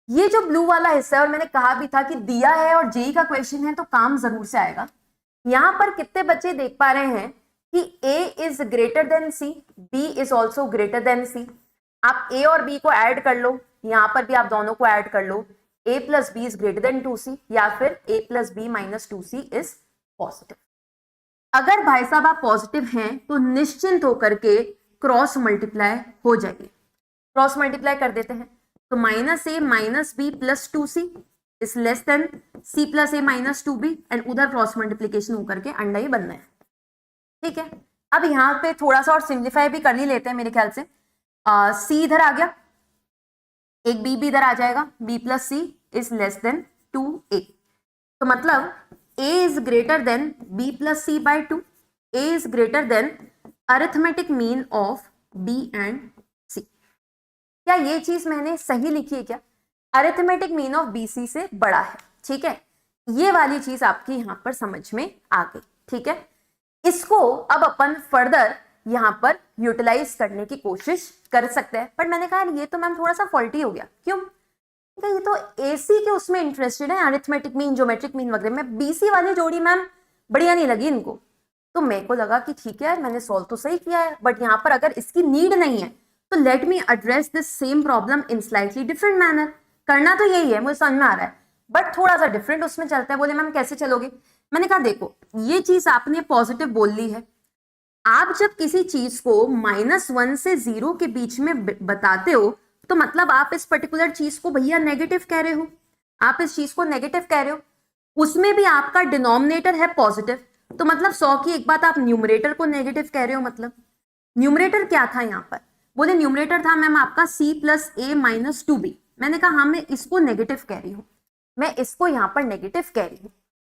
[SPEAKER 1] ये जो ब्लू वाला हिस्सा है, और मैंने कहा भी था कि दिया है और जेई का क्वेश्चन है तो काम जरूर से आएगा। यहां पर कितने बच्चे देख पा रहे हैं कि a is greater then c, b is also greater than c। आप a और b को ऐड कर लो, यहां पर भी आप दोनों को ऐड कर लो, a plus b is greater than 2c, या फिर a plus b minus 2c is positive. अगर भाई साहब आप पॉजिटिव हैं तो निश्चिंत होकर के क्रॉस मल्टीप्लाई हो जाएगी। क्रॉस मल्टीप्लाई कर देते हैं तो -a minus b plus 2c is less than c plus a minus 2b, and उधर क्रॉस मल्टीप्लीकेशन होकर के अंडा ही बनना है। ठीक है, अब यहाँ पे थोड़ा सा और सिंप्लीफाई भी कर ही लेते हैं मेरे ख्याल से। c इधर आ गया, एक b भी इधर आ जाएगा, b plus c is less then 2a। तो मतलब a is greater then b plus c by 2, a is greater then arithmetic mean of b and c। क्या ये चीज मैंने सही लिखी है क्या? अरिथमेटिक मीन ऑफ BC से बड़ा है। ठीक है, ये वाली चीज आपकी यहाँ पर समझ में आ गई। ठीक है, इसको अब अपन फर्दर यहाँ पर यूटिलाइज करने की कोशिश कर सकते हैं, पर मैंने कहा ये तो मैम थोड़ा सा फॉल्टी हो गया। क्यों? ये तो AC के उसमें इंटरेस्टेड है, अरिथमेटिक मीन, ज्योमेट्रिक मीन वगैरह में। BC वाली जोड़ी मैम बढ़िया नहीं लगी इनको, तो मेरे को लगा कि ठीक है मैंने सॉल्व तो सही किया है, बट यहाँ पर अगर इसकी नीड नहीं है तो let me address this same problem in slightly different manner. करना तो यही है, मुझे समझ में आ रहा है, बट थोड़ा सा डिफरेंट उसमें चलता है। बोले मैम कैसे चलोगे? मैंने कहा देखो, ये चीज आपने पॉजिटिव बोल ली है। आप जब किसी चीज को -1 से 0 के बीच में बताते हो तो मतलब आप इस पर्टिकुलर चीज को भैया नेगेटिव कह रहे हो, आप इस चीज को नेगेटिव कह रहे हो, उसमें भी आपका डिनोमिनेटर है पॉजिटिव, तो मतलब 100 की एक बात आप न्यूमरेटर को नेगेटिव कह रहे हो। मतलब न्यूमरेटर क्या था यहाँ पर? बोले न्यूमरेटर था मैम आपका c plus a minus 2b। मैंने कहा हाँ, मैं इसको नेगेटिव कह रही हूँ, मैं इसको यहाँ पर नेगेटिव कह रही हूँ।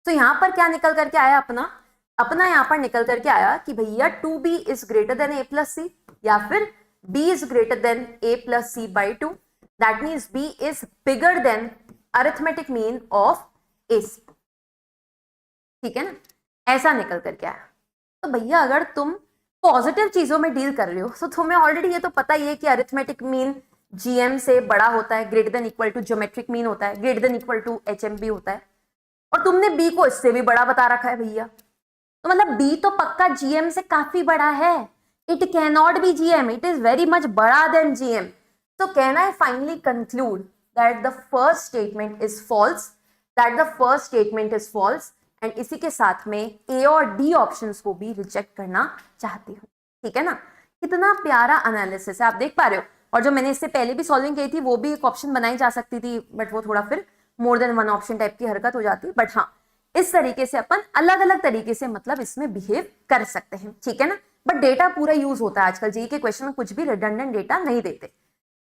[SPEAKER 1] तो यहाँ पर क्या निकल करके आया अपना यहाँ पर निकल करके आया कि भैया 2b is greater then a plus c, या फिर b is greater then a plus c by 2, that means b is bigger than arithmetic mean of AC। ठीक है ना, ऐसा निकल करके आया। तो भैया अगर तुम पॉजिटिव चीजों में डील कर रहे हो तो तुम्हें ऑलरेडी ये तो पता ही है कि अरिथमेटिक मीन GM से बड़ा होता है, greater than equal to geometric mean होता है, greater than equal to HMB होता है, और तुमने B को इससे भी बड़ा बता रखा है भैया। तो मतलब B तो पक्का GM से काफी बड़ा है। It can not be GM, it is very much बड़ा देन GM। तो can I finally conclude that the first statement is false, and इसी के साथ में A और D ऑप्शंस को भी रिजेक्ट करना चाहती हूँ। ठीक है ना, कितना प्यारा एनालिसिस है, आप देख पा रहे हो। और जो मैंने इससे पहले भी सॉल्विंग की थी वो भी एक ऑप्शन बनाई जा सकती थी, बट वो थोड़ा फिर more than one option type की हरकत हो जाती। बट हाँ, इस तरीके से अपन अलग अलग तरीके से मतलब इसमें बिहेव कर सकते हैं, ठीक है ना। बट डेटा पूरा यूज होता है आजकल, जेईई के क्वेश्चन में कुछ भी रिडंडेंट डेटा नहीं देते।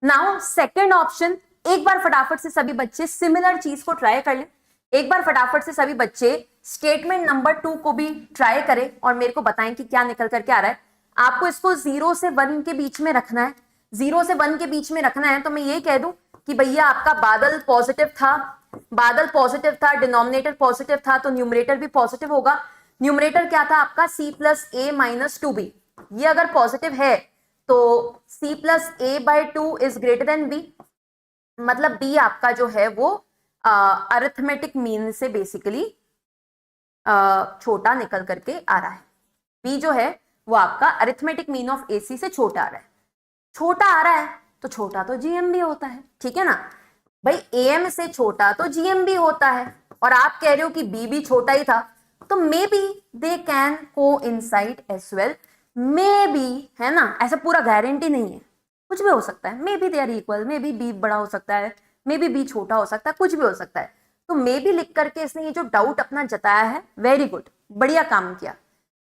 [SPEAKER 1] नाउ सेकेंड ऑप्शन, एक बार फटाफट से सभी बच्चे सिमिलर चीज को ट्राई कर लें। एक बार फटाफट से सभी बच्चे स्टेटमेंट नंबर 2 को भी ट्राई करें और मेरे को बताएं कि क्या निकल करके आ रहा है। आपको इसको 0 से 1 के बीच में रखना है, 0 से 1 के बीच में रखना है। तो मैं ये कह दूं कि भैया आपका बादल पॉजिटिव था, बादल पॉजिटिव था, डिनोमिनेटर पॉजिटिव था, तो न्यूमरेटर भी पॉजिटिव होगा। न्यूमरेटर क्या था आपका c प्लस ए माइनस 2b। ये अगर पॉजिटिव है तो c plus A by 2 is greater then b, मतलब b आपका जो है वो अरिथमेटिक मीन से बेसिकली छोटा निकल करके आ रहा है। b जो है वो आपका अरिथमेटिक मीन ऑफ ac से छोटा आ रहा है। छोटा आ रहा है तो छोटा तो gm भी होता है, ठीक है ना भाई। am से छोटा तो gm भी होता है, और आप कह रहे हो कि b भी छोटा ही था, तो maybe they can coincide as well. Maybe, है ना, ऐसा पूरा गारंटी नहीं है, कुछ भी हो सकता है। Maybe they are equal, maybe b बड़ा हो सकता है, मे बी बी छोटा हो सकता है, कुछ भी हो सकता है। तो मे बी लिख करके इसने ये जो डाउट अपना जताया है, वेरी गुड, बढ़िया काम किया,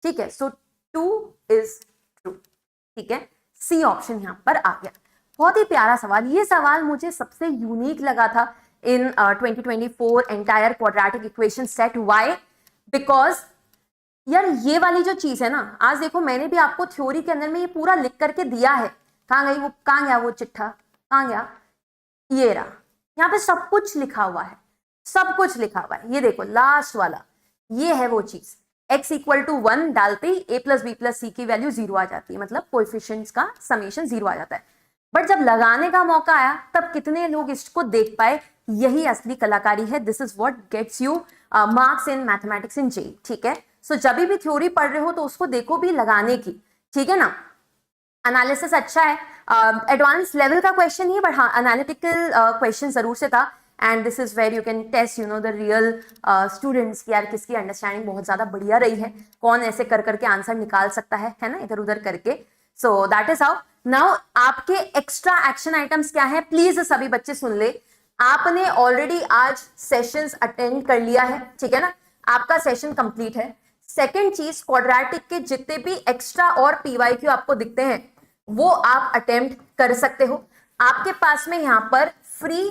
[SPEAKER 1] ठीक है। सो 2 इज ट्रू, ठीक है। सी ऑप्शन यहां पर आ गया। बहुत ही प्यारा सवाल, ये सवाल मुझे सबसे यूनिक लगा था इन 2024 entire quadratic equation set. Why? Because यार ये वाली जो चीज है ना, आज देखो मैंने भी आपको थ्योरी के अंदर में ये पूरा लिख करके दिया है। कहां गया वो चिट्ठा, कहां गया, ये रहा, यहाँ पे सब कुछ लिखा हुआ है, सब कुछ लिखा हुआ है। ये देखो लास्ट वाला, ये है वो चीज। x इक्वल टू 1 डालते ही a प्लस बी प्लस सी की वैल्यू 0 आ जाती है, मतलब कोएफिशिएंट्स का समेशन 0 आ जाता है। बट जब लगाने का मौका आया तब कितने लोग इसको देख पाए, यही असली कलाकारी है। This is what gets you marks in mathematics in JEE, ठीक है। सो जब भी थ्योरी पढ़ रहे हो तो उसको देखो भी लगाने की, ठीक है ना। एनालिसिस अच्छा है, एडवांस लेवल का क्वेश्चन ही, बट हाँ एनालिटिकल क्वेश्चन जरूर से था। And this is where you can test the real students की यार किसकी अंडरस्टैंडिंग बहुत ज्यादा बढ़िया रही है, कौन ऐसे कर करके आंसर निकाल सकता है ना, इधर उधर करके। सो दैट इज हाउ। नाउ आपके एक्स्ट्रा एक्शन आइटम्स क्या है, प्लीज सभी बच्चे सुन ले। आपने ऑलरेडी आज सेशंस अटेंड कर लिया है, ठीक है ना, आपका सेशन कंप्लीट है। सेकेंड चीज, क्वाड्रेटिक के जितने भी एक्स्ट्रा और पीवाईक्यू आपको दिखते हैं वो आप अटेम्प्ट कर सकते हो। आपके पास में यहां पर फ्री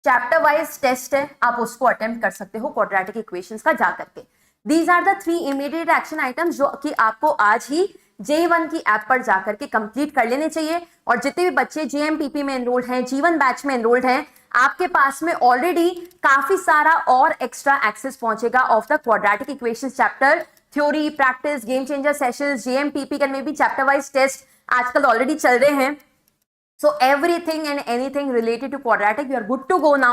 [SPEAKER 1] चैप्टर वाइज टेस्ट है, आप उसको अटेम्प्ट कर सकते हो क्वाड्रेटिक इक्वेशंस का जा करके। These are the 3 immediate action items जो कि आपको आज ही J1 की ऐप पर जाकर के कंप्लीट कर लेने चाहिए। और जितने भी बच्चे JMPP में एनरोल्ड हैं, G1 बैच में एनरोल्ड हैं, आपके पास में ऑलरेडी काफी सारा और एक्स्ट्रा एक्सेस पहुंचेगा of the quadratic equations chapter, theory, practice, game changer sessions, JMPP में भी चैप्टर वाइज टेस्ट आजकल ऑलरेडी चल रहे हैं। So everything and anything related to quadratic, you are good to go now.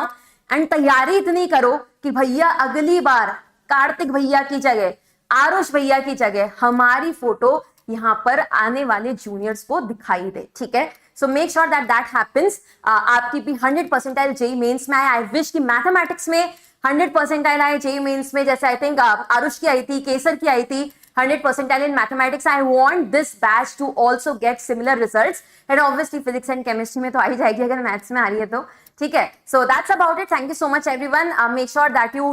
[SPEAKER 1] And तैयारी इतनी करो कि भैया अगली बार कार्तिक भैया की जगह, आरुष भैया की जगह हमारी फोटो यहां पर आने वाले जूनियर्स को दिखाई दे, ठीक है। So make sure that that happens. आपकी भी 100 परसेंटाइल जेईई मेंस में आए। आई विश कि मैथमेटिक्स में 100 परसेंटाइल आए जेईई मेंस में, जैसे आई थिंक आरुष की आई थी, केसर की आई थी 100 percentile in mathematics. I want this batch to also get similar results. And obviously physics and chemistry में तो आ ही जाएगी अगर maths में आ रही है तो, ठीक है। So that's about it. Thank you so much everyone. Make sure that you